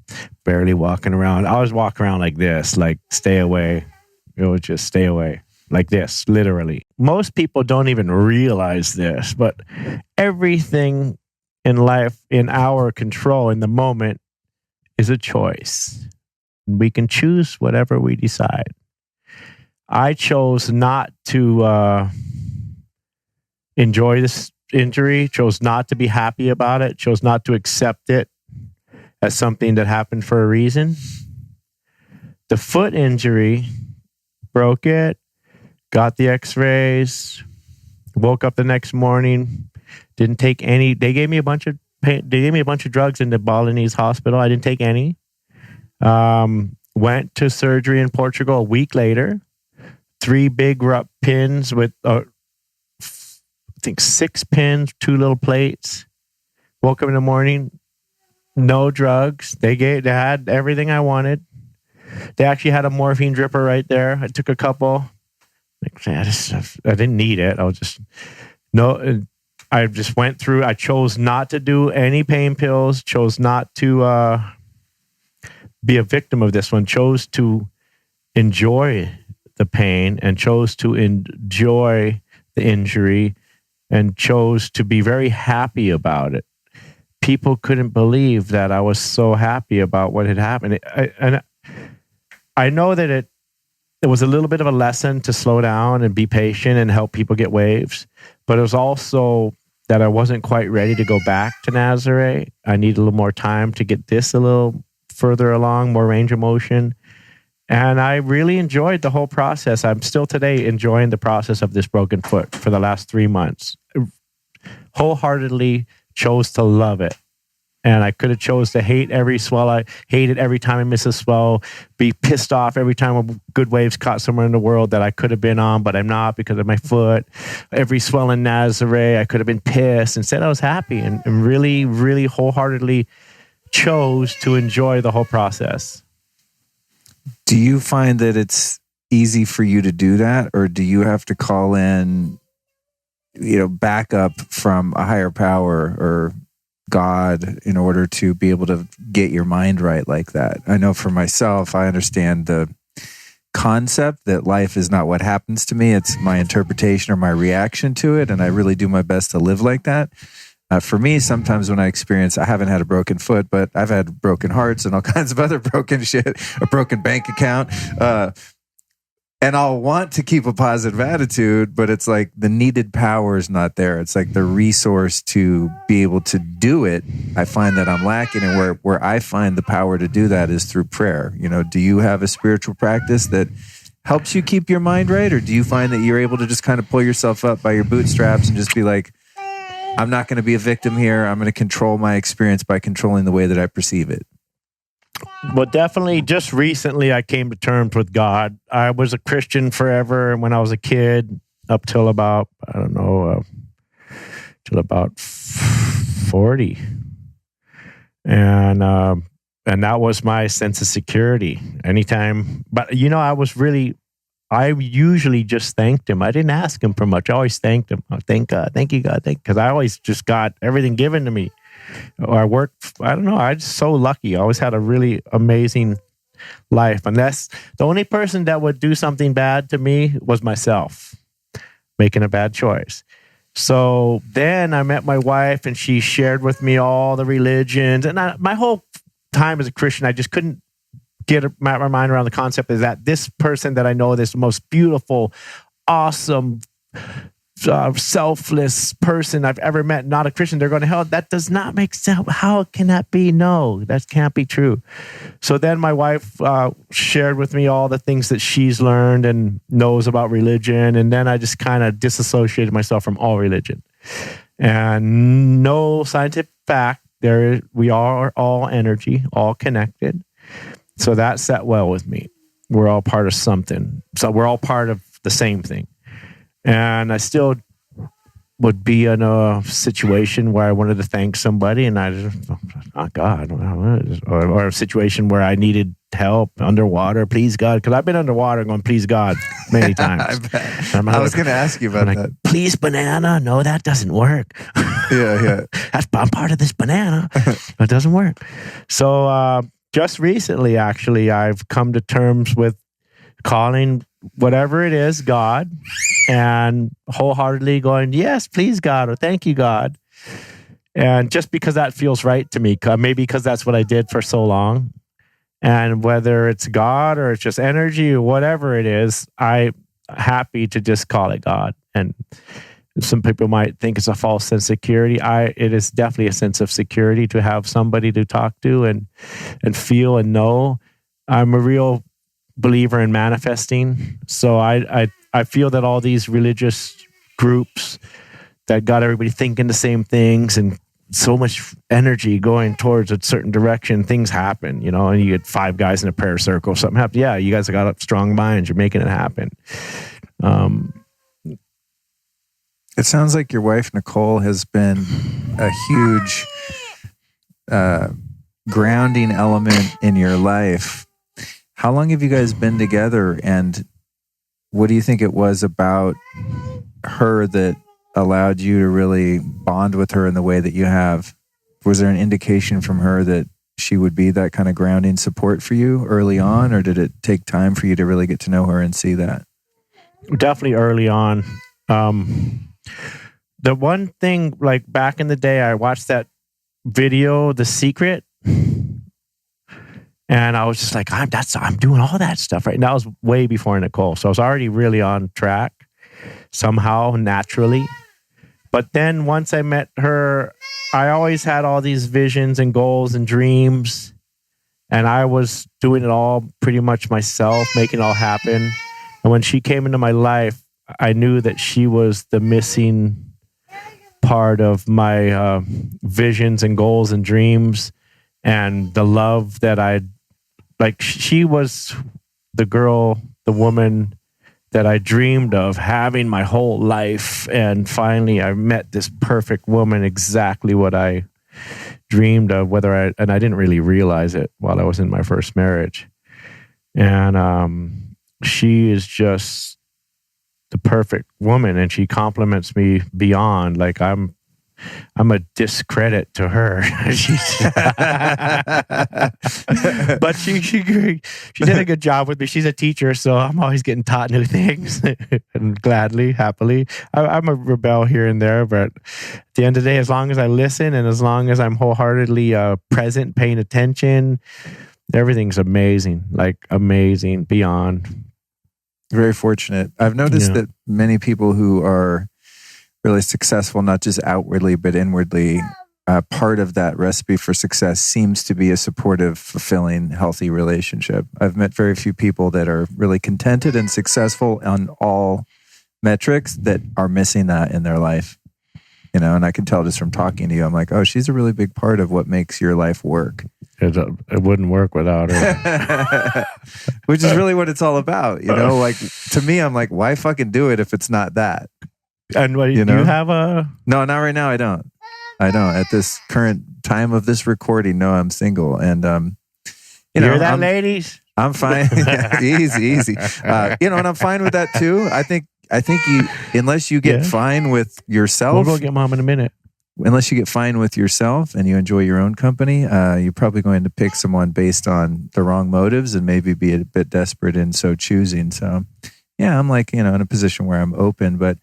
barely walking around. I was walking around like this, like stay away. It was just stay away. Like this, literally. Most people don't even realize this, but everything in life, in our control in the moment, is a choice. We can choose whatever we decide. I chose not to enjoy this injury, chose not to be happy about it, chose not to accept it as something that happened for a reason. The foot injury, broke it, got the x-rays, woke up the next morning, didn't take any. They gave me a bunch of drugs in the Balinese hospital. I didn't take any. Went to surgery in Portugal a week later. 3 big pins with, I think 6 pins, 2 little plates. Woke up in the morning, no drugs. They had everything I wanted. They actually had a morphine dripper right there. I took a couple. I didn't need it. I just went through. I chose not to do any pain pills. Chose not to be a victim of this one. Chose to enjoy the pain and chose to enjoy the injury and chose to be very happy about it. People couldn't believe that I was so happy about what had happened. I know that it was a little bit of a lesson to slow down and be patient and help people get waves, but it was also that I wasn't quite ready to go back to Nazaré. I need a little more time to get this a little further along, more range of motion. And I really enjoyed the whole process. I'm still today enjoying the process of this broken foot for the last 3 months. Wholeheartedly chose to love it. And I could have chose to hate every swell. I hate it every time I miss a swell, be pissed off every time a good wave's caught somewhere in the world that I could have been on, but I'm not because of my foot. Every swell in Nazaré, I could have been pissed. Instead, I was happy and really, really wholeheartedly chose to enjoy the whole process. Do you find that it's easy for you to do that, or do you have to call in, backup from a higher power or God in order to be able to get your mind right like that? I know for myself, I understand the concept that life is not what happens to me. It's my interpretation or my reaction to it. And I really do my best to live like that. For me, sometimes when I haven't had a broken foot, but I've had broken hearts and all kinds of other broken shit, a broken bank account. And I'll want to keep a positive attitude, but it's like the needed power is not there. It's like the resource to be able to do it. I find that I'm lacking, and where I find the power to do that is through prayer. Do you have a spiritual practice that helps you keep your mind right, or do you find that you're able to just kind of pull yourself up by your bootstraps and just be like, I'm not going to be a victim here. I'm going to control my experience by controlling the way that I perceive it? Well, definitely just recently I came to terms with God. I was a Christian forever when I was a kid, up till about, till about 40. And that was my sense of security anytime. But, I usually just thanked him. I didn't ask him for much. I always thanked him. Thank God. Thank you, God. Because I always just got everything given to me. Or I'm just so lucky. I always had a really amazing life. And that's the only person that would do something bad to me was myself, making a bad choice. So then I met my wife and she shared with me all the religions. And my whole time as a Christian, I just couldn't get my mind around the concept is that this person that I know, this most beautiful, awesome, selfless person I've ever met, not a Christian, they're going to hell. That does not make sense. How can that be? No, that can't be true. So then my wife shared with me all the things that she's learned and knows about religion. And then I just kind of disassociated myself from all religion. And no scientific fact, we are all energy, all connected. So that sat well with me. We're all part of something. So we're all part of the same thing. And I still would be in a situation where I wanted to thank somebody and I just, not God, or a situation where I needed help underwater, please God. Because I've been underwater going, please God, many times. I was going to ask you about that. Please, banana. No, that doesn't work. Yeah. I'm part of this banana. It doesn't work. So just recently, actually, I've come to terms with calling whatever it is God and wholeheartedly going, yes, please God, or thank you God. And just because that feels right to me, maybe because that's what I did for so long. And whether it's God or it's just energy or whatever it is, I'm happy to just call it God. And some people might think it's a false sense of security. It is definitely a sense of security to have somebody to talk to and feel and know. I'm a real believer in manifesting. So I feel that all these religious groups that got everybody thinking the same things and so much energy going towards a certain direction, things happen, and you get 5 guys in a prayer circle, something happens. Yeah, you guys have got strong minds. You're making it happen. It sounds like your wife, Nicole, has been a huge grounding element in your life. How long have you guys been together, and what do you think it was about her that allowed you to really bond with her in the way that you have? Was there an indication from her that she would be that kind of grounding support for you early on, or did it take time for you to really get to know her and see that? Definitely early on. The one thing, like back in the day, I watched that video, The Secret, and I was just like, I'm doing all that stuff right now. That was way before Nicole, so I was already really on track somehow, naturally. But then once I met her, I always had all these visions and goals and dreams, and I was doing it all pretty much myself, making it all happen. And when she came into my life, I knew that she was the missing part of my visions and goals and dreams, and the love that she was the girl, the woman that I dreamed of having my whole life. And finally I met this perfect woman, exactly what I dreamed of, and I didn't really realize it while I was in my first marriage. And she is just the perfect woman, and she compliments me beyond. Like I'm a discredit to her. But she did a good job with me. She's a teacher, so I'm always getting taught new things, and gladly, happily. I'm a rebel here and there, but at the end of the day, as long as I listen and as long as I'm wholeheartedly present, paying attention, everything's amazing. Like amazing beyond. Very fortunate. I've noticed that many people who are really successful, not just outwardly, but inwardly, part of that recipe for success seems to be a supportive, fulfilling, healthy relationship. I've met very few people that are really contented and successful on all metrics that are missing that in their life. And I can tell just from talking to you, I'm like, oh, she's a really big part of what makes your life work. It wouldn't work without her. Which is really what it's all about. Like to me, I'm like, why fucking do it if it's not that? And what, do you have a... No, not right now. I don't. At this current time of this recording, no, I'm single. And, Hear that, ladies? I'm fine. Easy. And I'm fine with that too. I think you, unless you get fine with yourself. We'll go get mom in a minute. Unless you get fine with yourself and you enjoy your own company, you're probably going to pick someone based on the wrong motives and maybe be a bit desperate in so choosing. So, yeah, I'm like, in a position where I'm open, but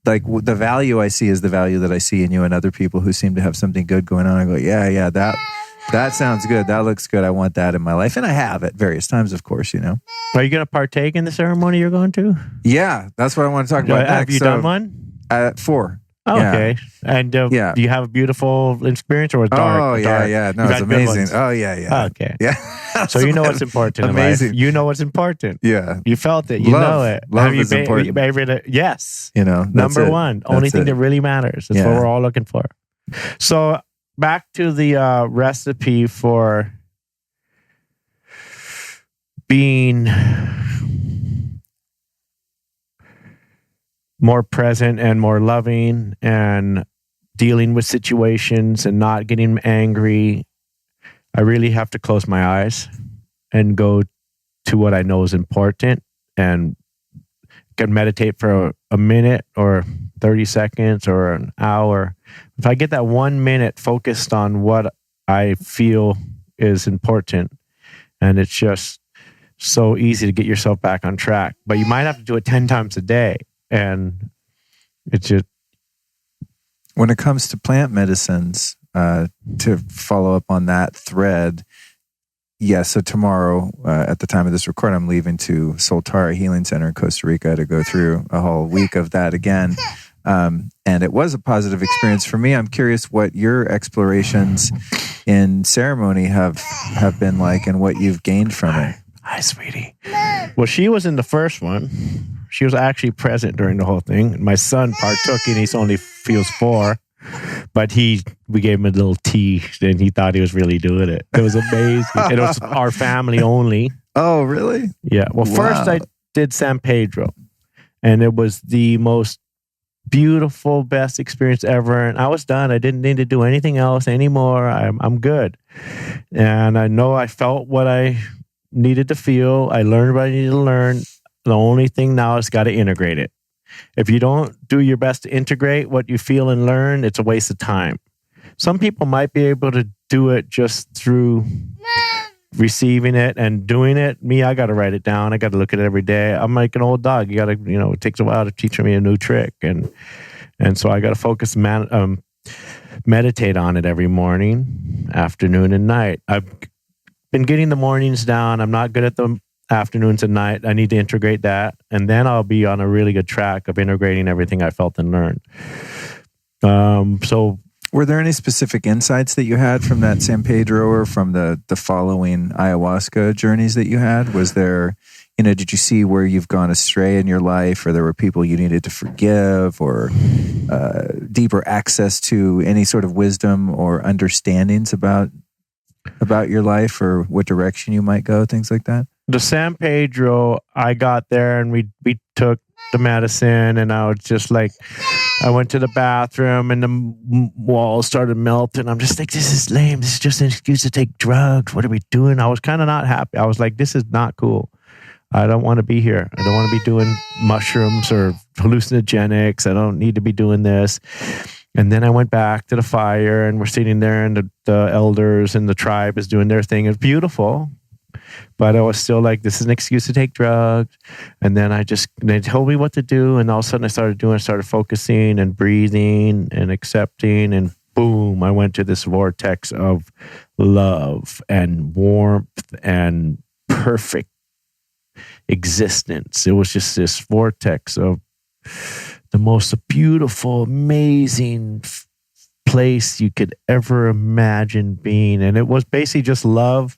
like the value I see is the value that I see in you and other people who seem to have something good going on. I go, yeah, that sounds good. That looks good. I want that in my life. And I have at various times, of course, Are you going to partake in the ceremony you're going to? Yeah, that's what I want to talk about. Have you done one? 4. Oh, yeah. Okay. And do you have a beautiful experience or a dark? Oh, yeah. No, it's amazing. Oh, yeah. Okay. Yeah. So you know what's important amazing. in life. You know what's important. Yeah. You felt it. You know it. Love is important. Yes. Number one. Only thing that really matters. That's what we're all looking for. So back to the recipe for being more present and more loving and dealing with situations and not getting angry. I really have to close my eyes and go to what I know is important and can meditate for a minute or 30 seconds or an hour. If I get that 1 minute focused on what I feel is important, and it's just so easy to get yourself back on track, but you might have to do it 10 times a day. And it's just... When it comes to plant medicines, to follow up on that thread, So tomorrow, at the time of this recording, I'm leaving to Soltara Healing Center in Costa Rica to go through a whole week of that again. And it was a positive experience for me. I'm curious what your explorations in ceremony have been like and what you've gained from it. Hi, sweetie. Well, she was in the first one. She was actually present during the whole thing. My son partook, and he feels 4. But we gave him a little tea, and he thought he was really doing it. It was amazing. It was our family only. Oh, really? Yeah. Well, first I did San Pedro, and it was the most beautiful, best experience ever. And I was done. I didn't need to do anything else anymore. I'm good. And I know I felt what I needed to feel. I learned what I needed to learn. The only thing now is got to integrate it. If you don't do your best to integrate what you feel and learn, it's a waste of time. Some people might be able to do it just through receiving it and doing it. Me, I got to write it down. I got to look at it every day. I'm like an old dog. You got to, it takes a while to teach me a new trick. And so I got to focus, meditate on it every morning, afternoon, and night. I've been getting the mornings down. I'm not good at the afternoons and night. I need to integrate that, and then I'll be on a really good track of integrating everything I felt and learned. So were there any specific insights that you had from that San Pedro or from the following ayahuasca journeys that you had? Was there, did you see where you've gone astray in your life, or there were people you needed to forgive, or deeper access to any sort of wisdom or understandings about your life, or what direction you might go, things like that? The San Pedro, I got there and we took the medicine, and I was just like, I went to the bathroom and the walls started melting. I'm just like, this is lame. This is just an excuse to take drugs. What are we doing? I was kind of not happy. I was like, this is not cool. I don't want to be here. I don't want to be doing mushrooms or hallucinogenics. I don't need to be doing this. And then I went back to the fire, and we're sitting there, and the elders and the tribe is doing their thing. It's beautiful. But I was still like, this is an excuse to take drugs. And then they told me what to do. And all of a sudden I started focusing and breathing and accepting. And boom, I went to this vortex of love and warmth and perfect existence. It was just this vortex of the most beautiful, amazing place you could ever imagine being. And it was basically just love.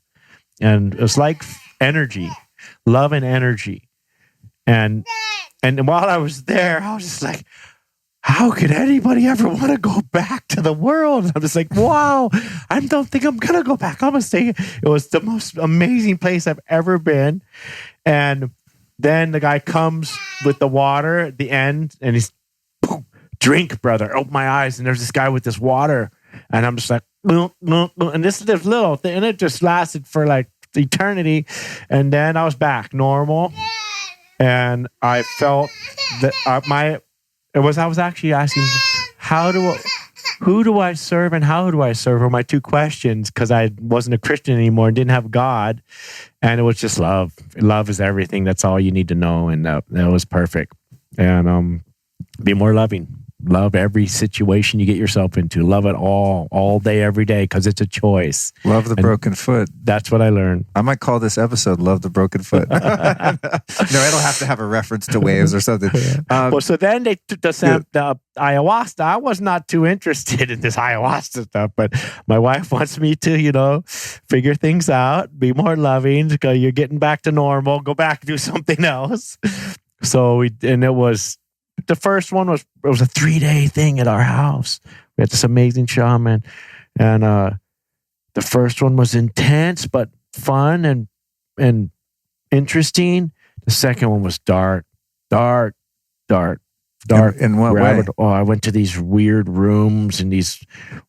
And it was like energy, love and energy. And while I was there, I was just like, how could anybody ever want to go back to the world? I'm just like, wow, I don't think I'm going to go back. I'm going to stay. It was the most amazing place I've ever been. And then the guy comes with the water at the end, and he's, boom, drink, brother. Open my eyes, and there's this guy with this water. And I'm just like, and this little thing, and it just lasted for like eternity. And then I was back normal, and I felt that I was actually asking, who do I serve and how do I serve were my two questions, because I wasn't a Christian anymore and didn't have God, and it was just love. Love is everything. That's all you need to know, and that was perfect. And be more loving. Love every situation you get yourself into. Love it all day, every day, because it's a choice. Love the broken foot. That's what I learned. I might call this episode Love the Broken Foot. No, it'll have to have a reference to waves or something. Well, so then they took the ayahuasca. I was not too interested in this ayahuasca stuff, but my wife wants me to, figure things out, be more loving, because you're getting back to normal, go back and do something else. So it was... The first one was a 3-day thing at our house. We had this amazing shaman, and the first one was intense but fun and interesting. The second one was dark. In what way? I went to these weird rooms and these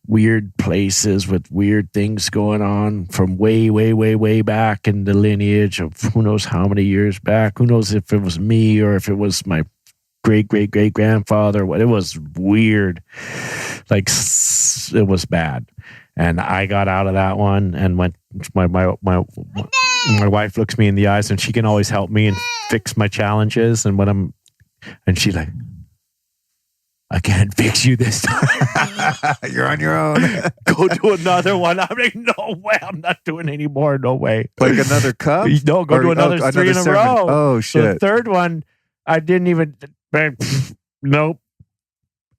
weird places with weird things going on from way, way, way, way back in the lineage of who knows how many years back. Who knows if it was me or if it was my great-great-great-grandfather. It was weird. Like, it was bad. And I got out of that one and went, my wife looks me in the eyes, and she can always help me and fix my challenges. And she's like, I can't fix you this time. You're on your own. Go do another one. I'm like, no way. I'm not doing any more. No way. Like another cup? No, go do another 3 in a row. Oh, shit. So the third one, I didn't even, nope.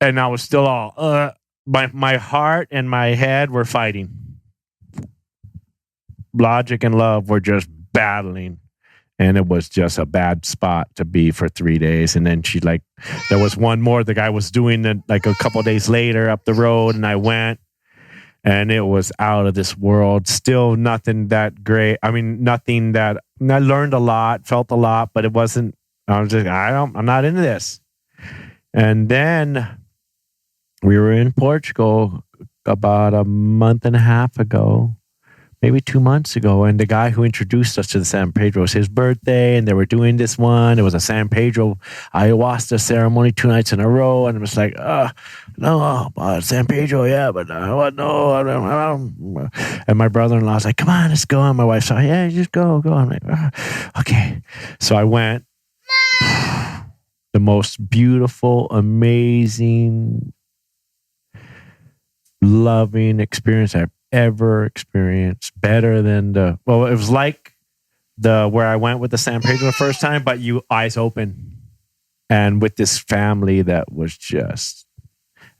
And I was still all, my heart and my head were fighting. Logic and love were just battling. And it was just a bad spot to be for 3 days. And then there was one more. The guy was doing it like a couple of days later up the road. And I went and it was out of this world. Still nothing that great. I mean, nothing that I learned a lot, felt a lot, but it wasn't, I'm not into this. And then we were in Portugal about a month and a half ago. Maybe 2 months ago, and the guy who introduced us to the San Pedro, it was his birthday, and they were doing this one. It was a San Pedro ayahuasca ceremony 2 nights in a row, and it was like, no, San Pedro, yeah, but no, I don't. And my brother-in-law was like, come on, let's go. And my wife said, yeah, just go. I'm like, okay. So I went. The most beautiful, amazing, loving experience I've ever experienced. Better than it was like where I went with the San Pedro the first time, but you eyes open, and with this family that was just,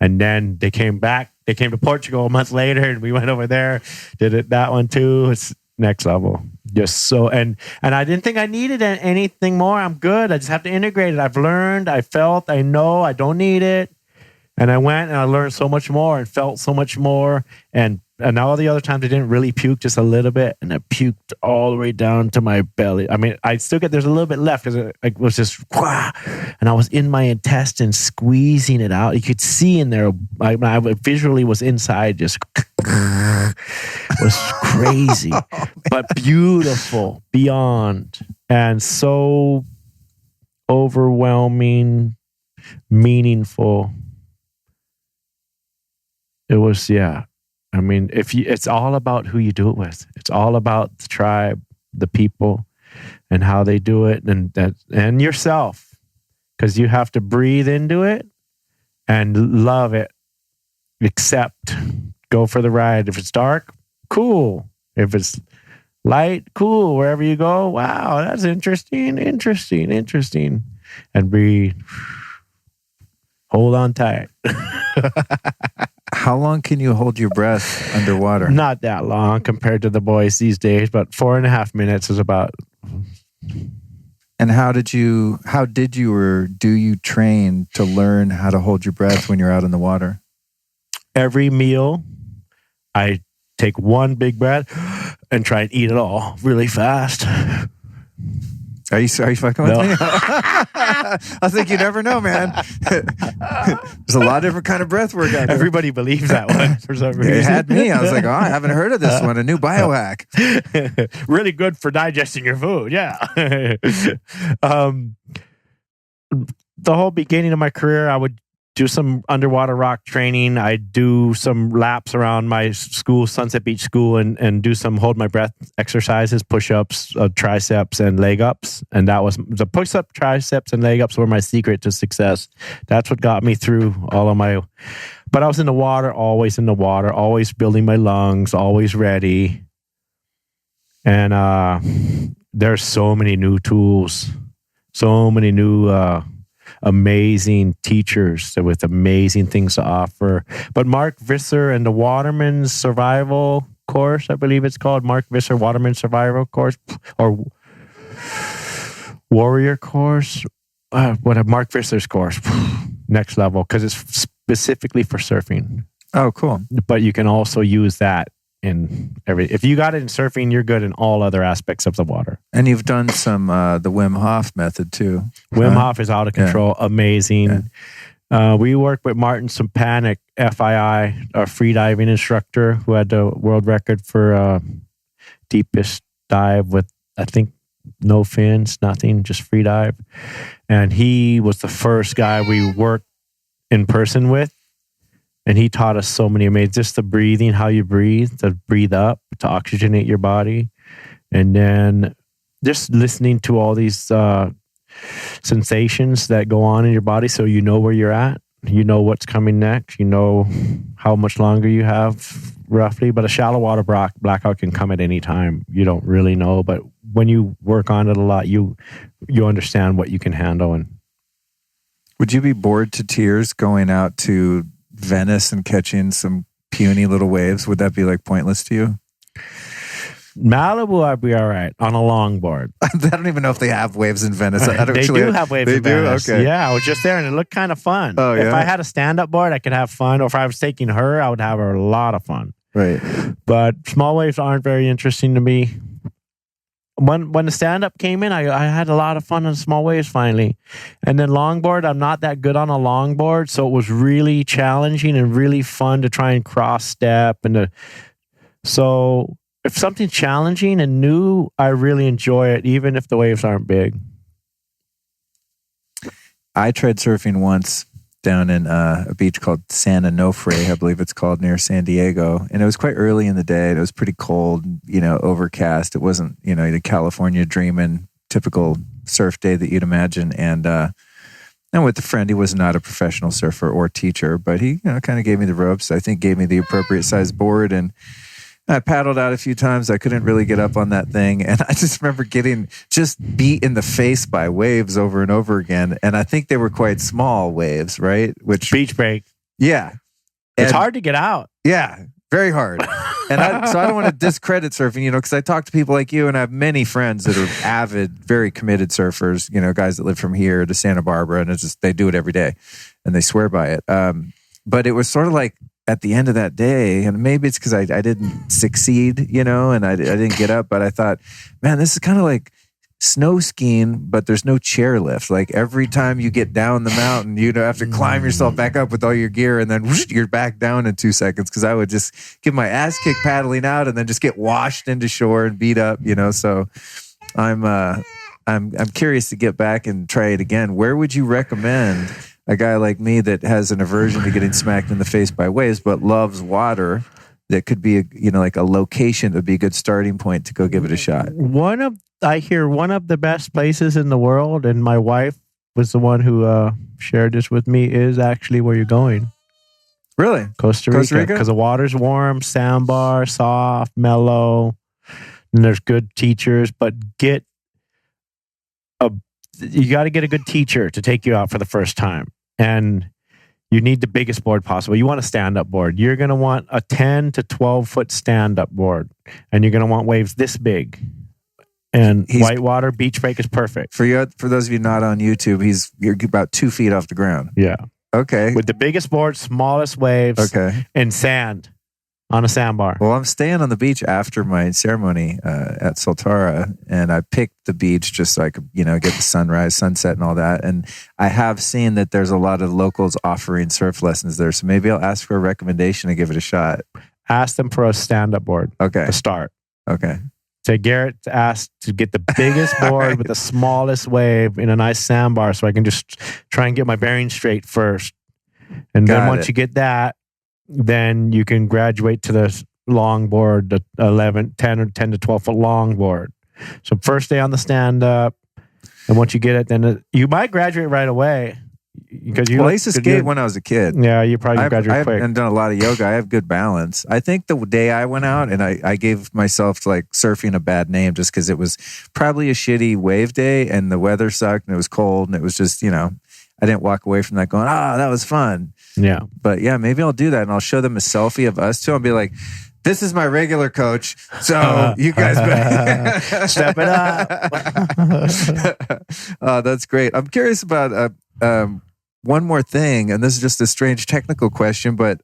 and then they came to Portugal a month later, and we went over there, did that one too. It's next level. Just so, and I didn't think I needed anything more. I'm good. I just have to integrate it. I've learned, I felt, I know I don't need it. And I went and I learned so much more and felt so much more. And all the other times I didn't really puke, just a little bit. And I puked all the way down to my belly. I mean, I still there's a little bit left because it was just, and I was in my intestines squeezing it out. You could see in there, I visually was inside, just it was crazy, but beautiful beyond. And so overwhelming, meaningful. It was, yeah. I mean, it's all about who you do it with. It's all about the tribe, the people, and how they do it, and yourself, because you have to breathe into it and love it. Accept, go for the ride. If it's dark, cool. If it's light, cool. Wherever you go, wow, that's interesting, and breathe. Hold on tight. How long can you hold your breath underwater? Not that long compared to the boys these days, but 4.5 minutes is about. And how did you or do you train to learn how to hold your breath when you're out in the water? Every meal, I take one big breath and try and eat it all really fast. Are you fucking with me? I think you never know, man. There's a lot of different kind of breath work out there. Everybody believes that one for some reason. It had me. I was like, I haven't heard of this one. A new biohack. Really good for digesting your food. Yeah. The whole beginning of my career, I would do some underwater rock training. I do some laps around my school, Sunset Beach School, and do some hold my breath exercises, push-ups, triceps, and leg ups. And that was the push-up, triceps, and leg ups were my secret to success. That's what got me through all of my. But I was in the water, always building my lungs, always ready. And there's so many new tools, so many new. Amazing teachers with amazing things to offer. But Mark Visser and the Waterman's Survival Course, I believe it's called, Mark Visser Waterman's Survival Course, or Warrior Course, Mark Visser's course, next level, because it's specifically for surfing. Oh, cool. But you can also use that in if you got it in surfing, you're good in all other aspects of the water. And you've done some the Wim Hof method too. Wim Hof is out of control. Yeah. Amazing. Yeah. We worked with Martin Sampanik, FII, a freediving instructor who had the world record for deepest dive with, I think, no fins, nothing, just free dive. And he was the first guy we worked in person with. And he taught us so many amazing, just the breathing, how you breathe, to breathe up, to oxygenate your body. And then just listening to all these sensations that go on in your body so you know where you're at. You know what's coming next. You know how much longer you have roughly. But a shallow water blackout can come at any time. You don't really know. But when you work on it a lot, you understand what you can handle. And would you be bored to tears going out to Venice and catching some puny little waves? Would that be like pointless to you? Malibu, I'd be all right on a longboard. I don't even know if they have waves in Venice. They do have waves in Venice. Okay. Yeah, I was just there and it looked kind of fun. Oh, yeah? If I had a stand-up board, I could have fun. Or if I was taking her, I would have a lot of fun. Right. But small waves aren't very interesting to me. When the stand-up came in, I had a lot of fun on small waves finally. And then longboard, I'm not that good on a longboard, so it was really challenging and really fun to try and cross-step. So if something's challenging and new, I really enjoy it, even if the waves aren't big. I tried surfing once down in a beach called San Onofre, I believe it's called, near San Diego. And it was quite early in the day. It was pretty cold, overcast. It wasn't, the California dreaming, typical surf day that you'd imagine. And with a friend, he was not a professional surfer or teacher, but he, kind of gave me the ropes. I think gave me the appropriate size board, and I paddled out a few times. I couldn't really get up on that thing. And I just remember getting just beat in the face by waves over and over again. And I think they were quite small waves, right? Which beach break. Yeah. It's hard to get out. Yeah, very hard. And so I don't want to discredit surfing, because I talk to people like you, and I have many friends that are avid, very committed surfers, guys that live from here to Santa Barbara, and they do it every day and they swear by it. But it was sort of like, at the end of that day, and maybe it's because I didn't succeed, and I didn't get up, but I thought, man, this is kind of like snow skiing, but there's no chairlift. Like every time you get down the mountain, you have to climb yourself back up with all your gear, and then whoosh, you're back down in 2 seconds. Because I would just give my ass kick paddling out, and then just get washed into shore and beat up. So I'm curious to get back and try it again. Where would you recommend a guy like me that has an aversion to getting smacked in the face by waves, but loves water, that could be like a location that would be a good starting point to go give it a shot? I hear one of the best places in the world, and my wife was the one who shared this with me, is actually where you're going. Really? Costa Rica? Because the water's warm, sandbar, soft, mellow, and there's good teachers, but you got to get a good teacher to take you out for the first time. And you need the biggest board possible. You want a stand-up board. You're going to want a 10 to 12-foot stand-up board. And you're going to want waves this big. And whitewater beach break is perfect. For those of you not on YouTube, you're about 2 feet off the ground. Yeah. Okay. With the biggest board, smallest waves, and sand on a sandbar. Well, I'm staying on the beach after my ceremony at Soltara, and I picked the beach just so I could, get the sunrise, sunset, and all that. And I have seen that there's a lot of locals offering surf lessons there, so maybe I'll ask for a recommendation and give it a shot. Ask them for a stand-up board. Okay. To start. Okay. Say, Garrett asked to get the biggest board with the smallest wave in a nice sandbar, so I can just try and get my bearings straight first. And then once you get that, then you can graduate to the longboard, the 10 to 12 foot longboard. So first day on the stand up, and once you get it, then you might graduate right away. Because I used to skate when I was a kid. Yeah, you probably graduate quick. I've done a lot of yoga. I have good balance. I think the day I went out, and I gave myself like surfing a bad name just because it was probably a shitty wave day, and the weather sucked, and it was cold, and it was just, I didn't walk away from that going, that was fun. Yeah. But yeah, maybe I'll do that, and I'll show them a selfie of us two. I'll be like, this is my regular coach, so you guys better step it up. That's great. I'm curious about one more thing, and this is just a strange technical question, but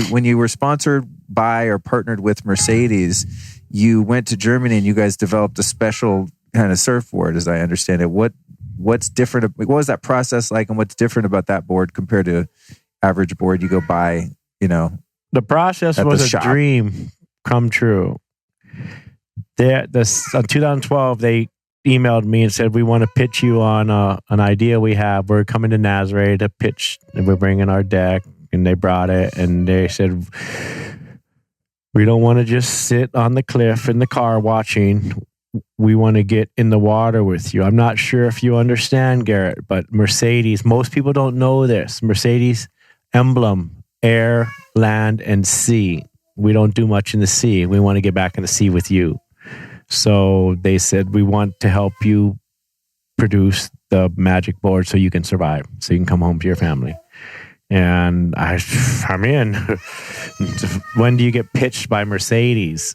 when you were sponsored by or partnered with Mercedes, you went to Germany and you guys developed a special kind of surfboard, as I understand it. What's different? What was that process like, and what's different about that board compared to average board you go buy? The process was a dream come true. In 2012, they emailed me and said, we want to pitch you on an idea we have. We're coming to Nazaré to pitch, and we're bringing our deck. And they brought it, and they said, we don't want to just sit on the cliff in the car watching. we want to get in the water with you. I'm not sure if you understand, Garrett, but Mercedes, most people don't know this. Mercedes emblem, air, land, and sea. We don't do much in the sea. We want to get back in the sea with you. So they said, we want to help you produce the magic board so you can survive, so you can come home to your family. And I'm in. When do you get pitched by Mercedes?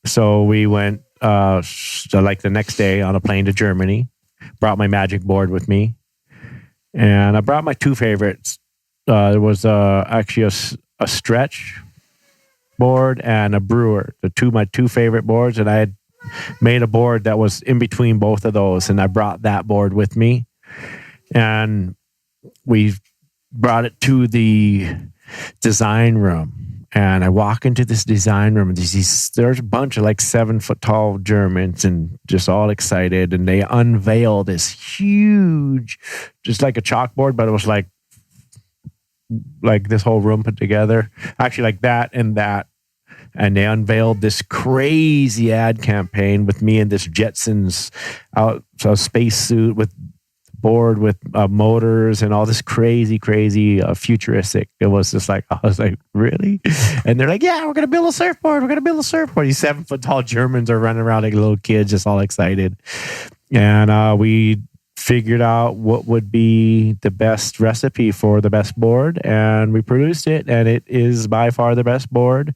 So we went like the next day on a plane to Germany, brought my magic board with me. And I brought my two favorites. There was actually a stretch board and a brewer, my two favorite boards. And I had made a board that was in between both of those. And I brought that board with me. And we brought it to the design room. And I walk into this design room, and there's a bunch of like 7 foot tall Germans and just all excited. And they unveil this huge, just like a chalkboard, but it was like this whole room put together. Actually, like that and that. And they unveiled this crazy ad campaign with me in this Jetsons spacesuit with board with motors and all this crazy futuristic. It was just like, I was like, really? And they're like, yeah, we're gonna build a surfboard. These 7 foot tall Germans are running around like little kids, just all excited. And we figured out what would be the best recipe for the best board, and we produced it, and it is by far the best board.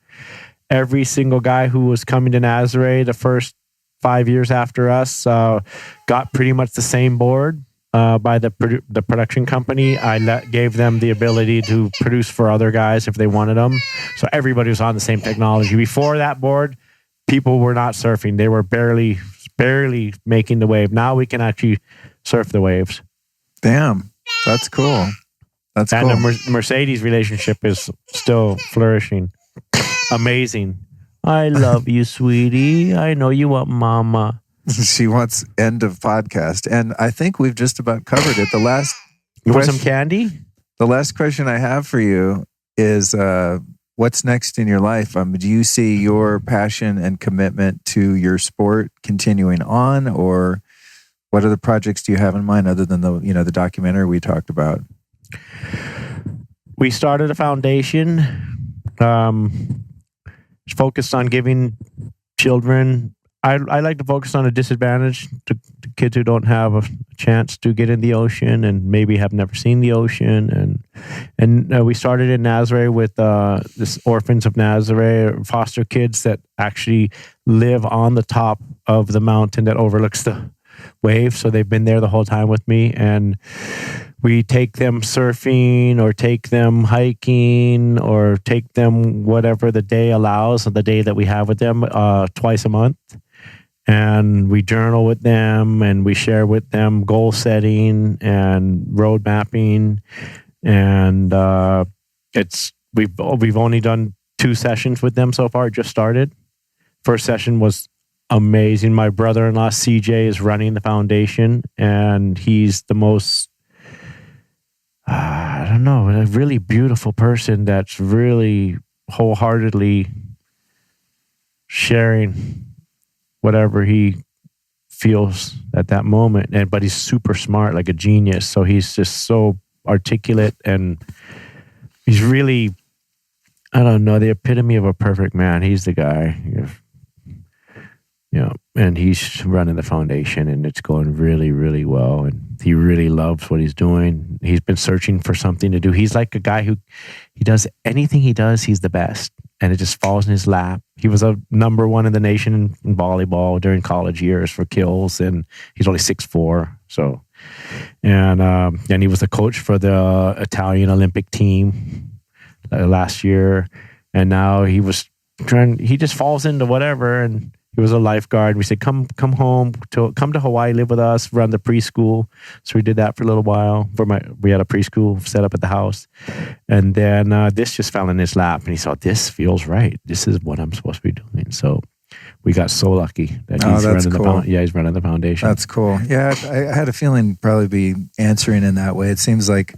Every single guy who was coming to Nazaré the first 5 years after us got pretty much the same board by the production company. I gave them the ability to produce for other guys if they wanted them. So everybody was on the same technology. Before that board, people were not surfing. They were barely making the wave. Now we can actually surf the waves. Damn, that's cool. That's cool. And the Mercedes relationship is still flourishing. Amazing. I love you, sweetie. I know you want mama. She wants end of podcast. And I think we've just about covered it. You want some candy? The last question I have for you is what's next in your life? Do you see your passion and commitment to your sport continuing on, or what other projects do you have in mind other than the documentary we talked about? We started a foundation focused on giving children. I like to focus on a disadvantage to kids who don't have a chance to get in the ocean and maybe have never seen the ocean. And we started in Nazaré with this Orphans of Nazaré, foster kids that actually live on the top of the mountain that overlooks the wave. So they've been there the whole time with me, and we take them surfing or take them hiking or take them whatever the day allows, the day that we have with them, twice a month. And we journal with them, and we share with them goal setting and road mapping. And we've only done 2 sessions with them so far. It just started. First session was amazing. My brother-in-law CJ is running the foundation, and he's the most a really beautiful person that's really wholeheartedly sharing whatever he feels at that moment. But he's super smart, like a genius. So he's just so articulate, and he's really, the epitome of a perfect man. He's the guy. And he's running the foundation, and it's going really, really well. And he really loves what he's doing. He's been searching for something to do. He's like a guy who he does anything he does, he's the best. And it just falls in his lap. He was a number 1 in the nation in volleyball during college years for kills, and he's only 6'4". So, and he was the coach for the Italian Olympic team last year. And now he just falls into whatever, and he was a lifeguard. We said, come home, come to Hawaii, live with us, run the preschool. So we did that for a little while. We had a preschool set up at the house. And then this just fell in his lap, and he thought, this feels right. This is what I'm supposed to be doing. So we got so lucky that he's running the foundation. That's cool. Yeah, I had a feeling probably be answering in that way. It seems like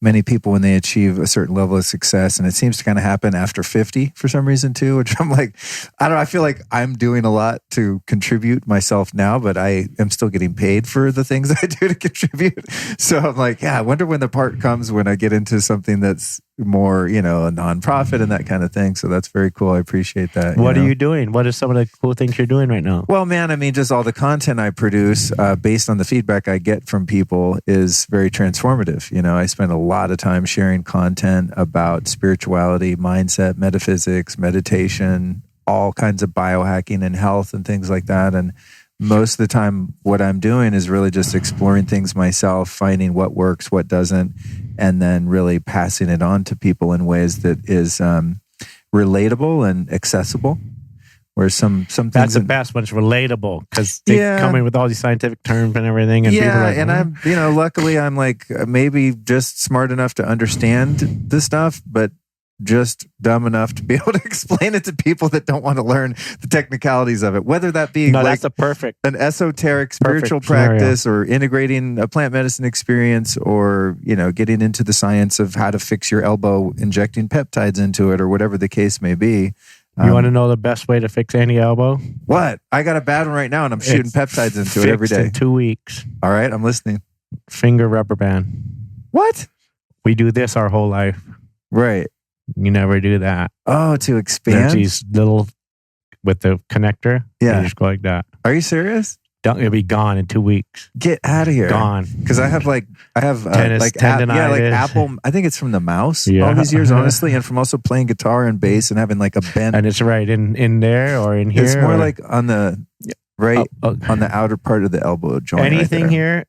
many people when they achieve a certain level of success, and it seems to kind of happen after 50 for some reason too, which I'm like, I don't know, I feel like I'm doing a lot to contribute myself now, but I am still getting paid for the things I do to contribute. So I'm like, yeah, I wonder when the part comes when I get into something that's more, a nonprofit and that kind of thing. So that's very cool. I appreciate that. What are you doing? What are some of the cool things you're doing right now? Well, man, I mean, just all the content I produce based on the feedback I get from people is very transformative. I spend a lot of time sharing content about spirituality, mindset, metaphysics, meditation, all kinds of biohacking and health and things like that. And most of the time, what I'm doing is really just exploring things myself, finding what works, what doesn't, and then really passing it on to people in ways that is relatable and accessible. Where some things that's the best when it's relatable, because they come in with all these scientific terms and everything. And people are like, and I'm luckily I'm like maybe just smart enough to understand the stuff, but just dumb enough to be able to explain it to people that don't want to learn the technicalities of it. Whether that be that's a perfect an esoteric spiritual practice or integrating a plant medicine experience, or getting into the science of how to fix your elbow, injecting peptides into it, or whatever the case may be. You want to know the best way to fix any elbow? What? I got a bad one right now, and I'm shooting peptides into it every day. In 2 weeks. All right, I'm listening. Finger rubber band. What? We do this our whole life. Right. You never do that. Oh, to expand? There's these little, with the connector. Yeah. You just go like that. Are you serious? It'll be gone in 2 weeks. Get out of here. Gone. Because I have tennis, tendonitis. like Apple. I think it's from the mouse all these years, honestly, and from also playing guitar and bass and having like a bent. And it's right in there or in here. It's more like on the on the outer part of the elbow joint. Anything right here,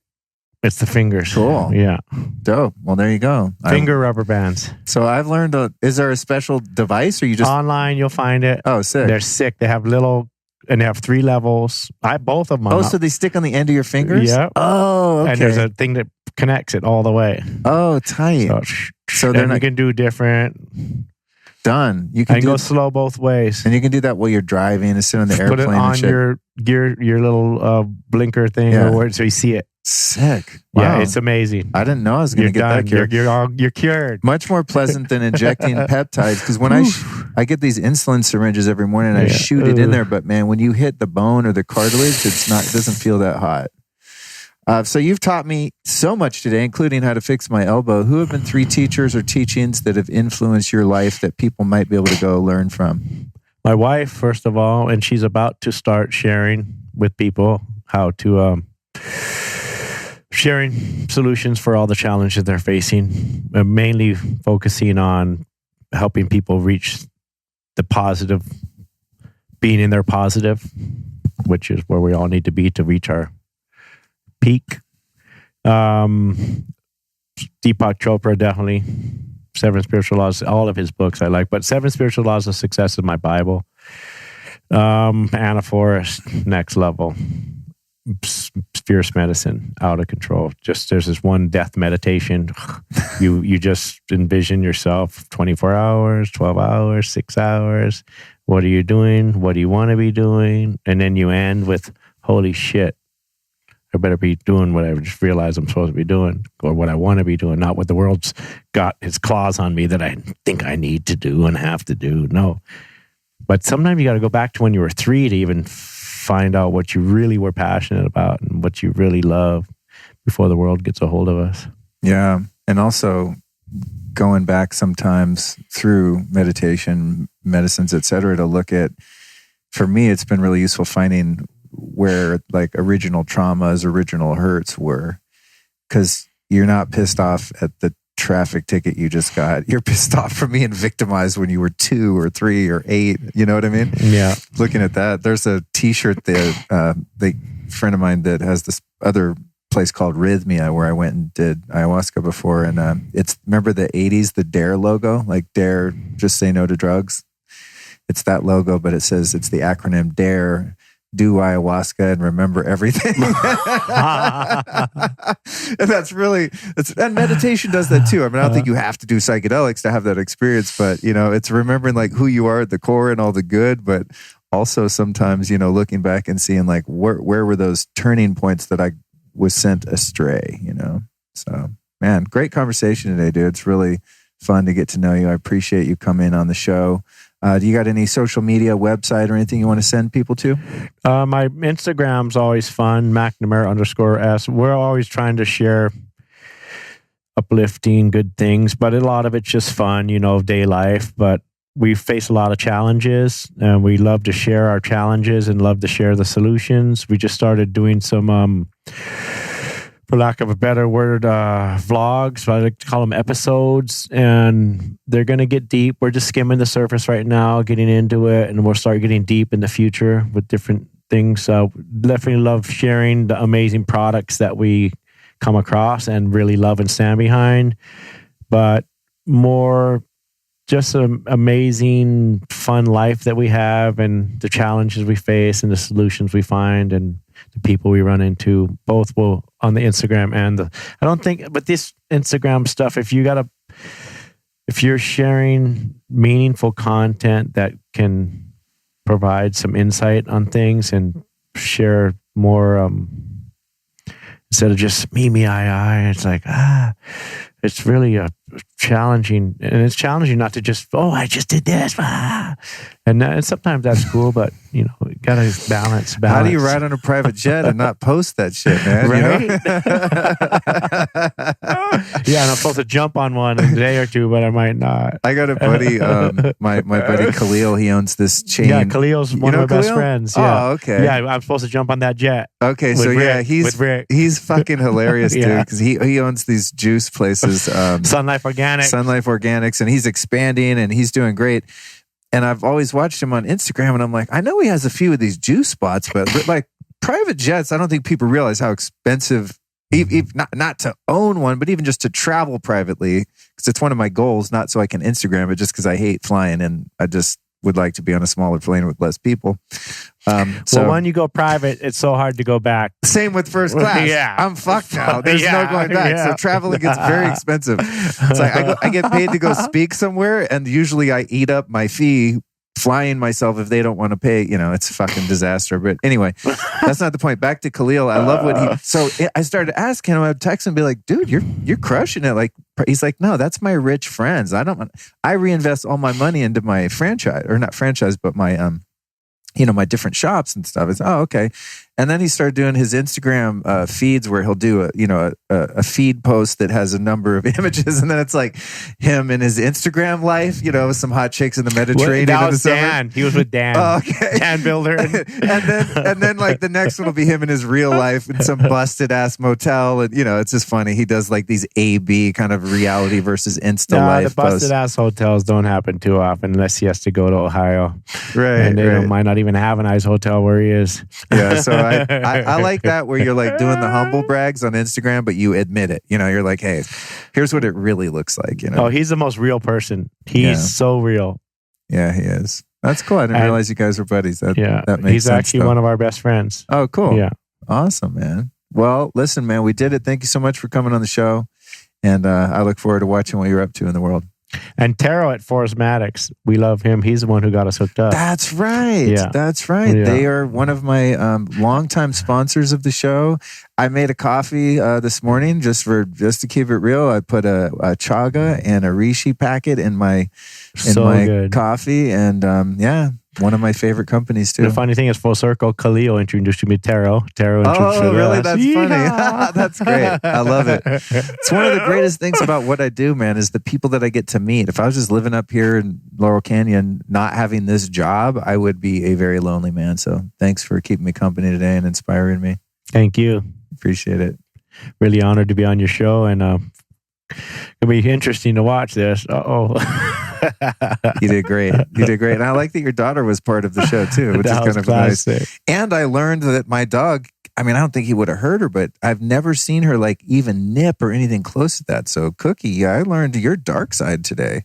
it's the fingers. Cool. Yeah. Dope. Well, there you go. Finger rubber bands. So I've learned. Is there a special device, or you just online? You'll find it. Oh, sick. They're sick. They have little. And they have 3 levels. Both of them. Oh, so they stick on the end of your fingers? Yeah. Oh, okay. And there's a thing that connects it all the way. Oh, tight. So then you can do different. Done. You can go slow both ways. And you can do that while you're driving and sit on the airplane. Put it on your little blinker thing, so you see it. Sick. Wow. Yeah, it's amazing. I didn't know I was going to get that cured. You're cured. Much more pleasant than injecting peptides, because when I get these insulin syringes every morning and I shoot it in there, but man, when you hit the bone or the cartilage, it doesn't feel that hot. So you've taught me so much today, including how to fix my elbow. Who have been 3 teachers or teachings that have influenced your life that people might be able to go learn from? My wife, first of all, and she's about to start sharing with people how to sharing solutions for all the challenges they're facing, mainly focusing on helping people reach the positive, being in their positive, which is where we all need to be to reach our peak. Deepak Chopra, definitely. 7 Spiritual Laws, all of his books I like, but 7 Spiritual Laws of Success is my Bible. Anna Forrest, next level. Fierce medicine, out of control. Just there's this one death meditation. You just envision yourself 24 hours, 12 hours, 6 hours. What are you doing? What do you want to be doing? And then you end with, holy shit, I better be doing what I just realized I'm supposed to be doing, or what I want to be doing, not what the world's got its claws on me that I think I need to do and have to do. No. But sometimes you got to go back to when you were 3 to even find out what you really were passionate about and what you really love before the world gets a hold of us. Yeah. And also going back sometimes through meditation, medicines, etc., to look at, for me, it's been really useful finding where like original traumas, original hurts were, because you're not pissed off at the traffic ticket you just got. You're pissed off from being victimized when you were 2 or 3 or 8. You know what I mean? Yeah. Looking at that, there's a T-shirt that the friend of mine that has this other place called Rhythmia where I went and did ayahuasca before, and it's, remember the 80s, the DARE logo, like DARE, just say no to drugs. It's that logo, but it says, it's the acronym DARE. Do ayahuasca and remember everything. And that's really, and meditation does that too. I mean, I don't think you have to do psychedelics to have that experience, but it's remembering like who you are at the core and all the good, but also sometimes, looking back and seeing like where were those turning points that I was sent astray, So man, great conversation today, dude. It's really fun to get to know you. I appreciate you coming on the show. Do you got any social media, website, or anything you want to send people to? My Instagram's always fun, McNamara_S. We're always trying to share uplifting, good things, but a lot of it's just fun, day life. But we face a lot of challenges, and we love to share our challenges and love to share the solutions. We just started doing some, for lack of a better word, vlogs. I like to call them episodes, and they're going to get deep. We're just skimming the surface right now, getting into it, and we'll start getting deep in the future with different things. So definitely love sharing the amazing products that we come across and really love and stand behind, but more just an amazing, fun life that we have, and the challenges we face, and the solutions we find, and the people we run into, both will on the Instagram and I don't think, but this Instagram stuff, if you're sharing meaningful content that can provide some insight on things and share more, instead of just me, I, it's like, it's really challenging, and it's challenging not to just, I just did this, and sometimes that's cool, but you gotta balance. How do you ride on a private jet and not post that shit, man? Right? Yeah, and I'm supposed to jump on one in a day or two, but I might not. I got a buddy, my buddy Khalil. He owns this chain. Yeah, Khalil's one of my best friends. Yeah. Oh, okay. Yeah, I'm supposed to jump on that jet. Okay, so Rick, he's fucking hilarious, dude, because he owns these juice places, Sun Life Organics, and he's expanding and he's doing great. And I've always watched him on Instagram, and I'm like, I know he has a few of these juice spots, but like private jets, I don't think people realize how expensive, not to own one, but even just to travel privately, because it's one of my goals, not so I can Instagram it, just because I hate flying and I just would like to be on a smaller plane with less people. So when you go private, it's so hard to go back. Same with first class. Yeah. I'm fucked now. There's no going back. So traveling gets very expensive. It's like I get paid to go speak somewhere, and usually I eat up my fee flying myself if they don't want to pay. It's a fucking disaster. But anyway, that's not the point. Back to Khalil. I love what so I started asking him, I'd text him and be like, dude, you're crushing it. Like, he's like, no, that's my rich friends. I reinvest all my money into my franchise, or not franchise, but my, my different shops and stuff. It's, okay. And then he started doing his Instagram feeds where he'll do a feed post that has a number of images, and then it's like him in his Instagram life, with some hot chicks in the Mediterranean. That was Dan. He was with Dan. Oh, okay. Dan Builder. and then like the next one will be him in his real life in some busted ass motel, and it's just funny. He does like these A/B kind of reality versus Insta life. The busted ass hotels don't happen too often unless he has to go to Ohio, right? And they might not even have a nice hotel where he is. Yeah, so I like that, where you're like doing the humble brags on Instagram, but you admit it. You're like, hey, here's what it really looks like. Oh, he's the most real person. He's so real. Yeah, he is. That's cool. I didn't realize you guys were buddies. That makes he's sense, actually one of our best friends. Oh, cool. Yeah. Awesome, man. Well, listen, man, we did it. Thank you so much for coming on the show. And I look forward to watching what you're up to in the world. And Taro at Forestmatics, we love him. He's the one who got us hooked up. That's right. Yeah. That's right. Yeah. They are one of my longtime sponsors of the show. I made a coffee this morning just to keep it real. I put a chaga and a rishi packet in my coffee, and one of my favorite companies too. The funny thing is, full circle, Khalil introduced me to Taro. Taro introduced me to really? us. That's funny. That's great. I love it. It's one of the greatest things about what I do, man, is the people that I get to meet. If I was just living up here in Laurel Canyon, not having this job, I would be a very lonely man. So thanks for keeping me company today and inspiring me. Thank you. Appreciate it. Really honored to be on your show, and it'll be interesting to watch this. You did great. And I like that your daughter was part of the show too, which is kind of classic. Nice. And I learned that my dog, I don't think he would have hurt her, but I've never seen her like even nip or anything close to that. So Cookie, I learned your dark side today.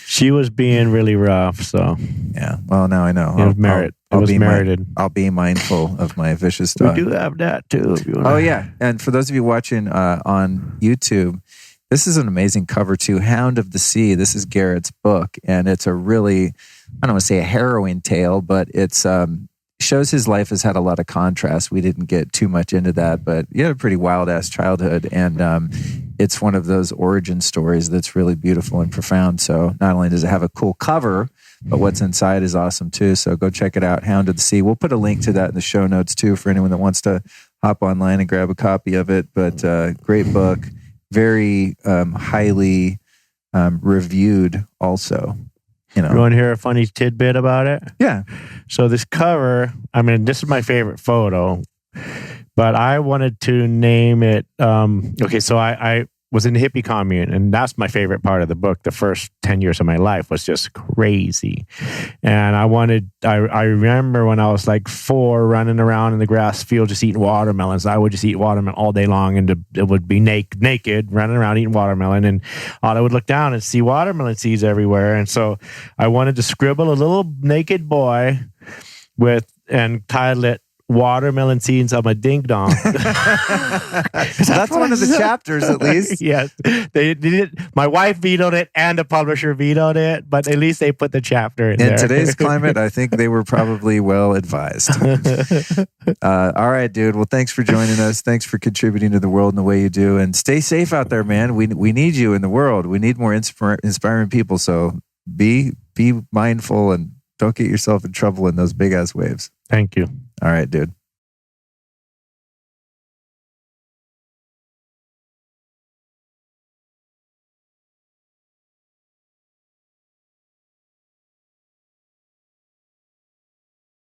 She was being really rough, so yeah. Well, now I know. It was merit. It was merited. I'll be mindful of my vicious dog. We do have that too. If you want. Oh yeah, and for those of you watching on YouTube, this is an amazing cover too. Hound of the Sea. This is Garrett's book, and it's a really, I don't want to say a harrowing tale, but it's shows his life has had a lot of contrast. We didn't get too much into that, but he had a pretty wild ass childhood, and it's one of those origin stories that's really beautiful and profound. So not only does it have a cool cover, but what's inside is awesome too. So go check it out, Hound of the Sea. We'll put a link to that in the show notes too for anyone that wants to hop online and grab a copy of it. But great book, very highly reviewed also. You want to hear a funny tidbit about it? Yeah. So this cover, I mean, this is my favorite photo, but I wanted to name it. Okay, so I was in the hippie commune, and that's my favorite part of the book. The first 10 years of my life was just crazy. And I remember when I was like 4 running around in the grass field just eating watermelons. I would just eat watermelon all day long, and it would be naked, running around eating watermelon. And I would look down and see watermelon seeds everywhere. And so I wanted to scribble a little naked boy and title it Watermelon Seeds on my ding dong. That's one of the chapters, at least. Yes, they did. My wife vetoed it, and the publisher vetoed it, but at least they put the chapter in there. In today's climate, I think they were probably well advised. All right, dude. Well, thanks for joining us. Thanks for contributing to the world in the way you do, and stay safe out there, man. We need you in the world. We need more inspiring people. So be mindful and don't get yourself in trouble in those big ass waves. Thank you. All right, dude.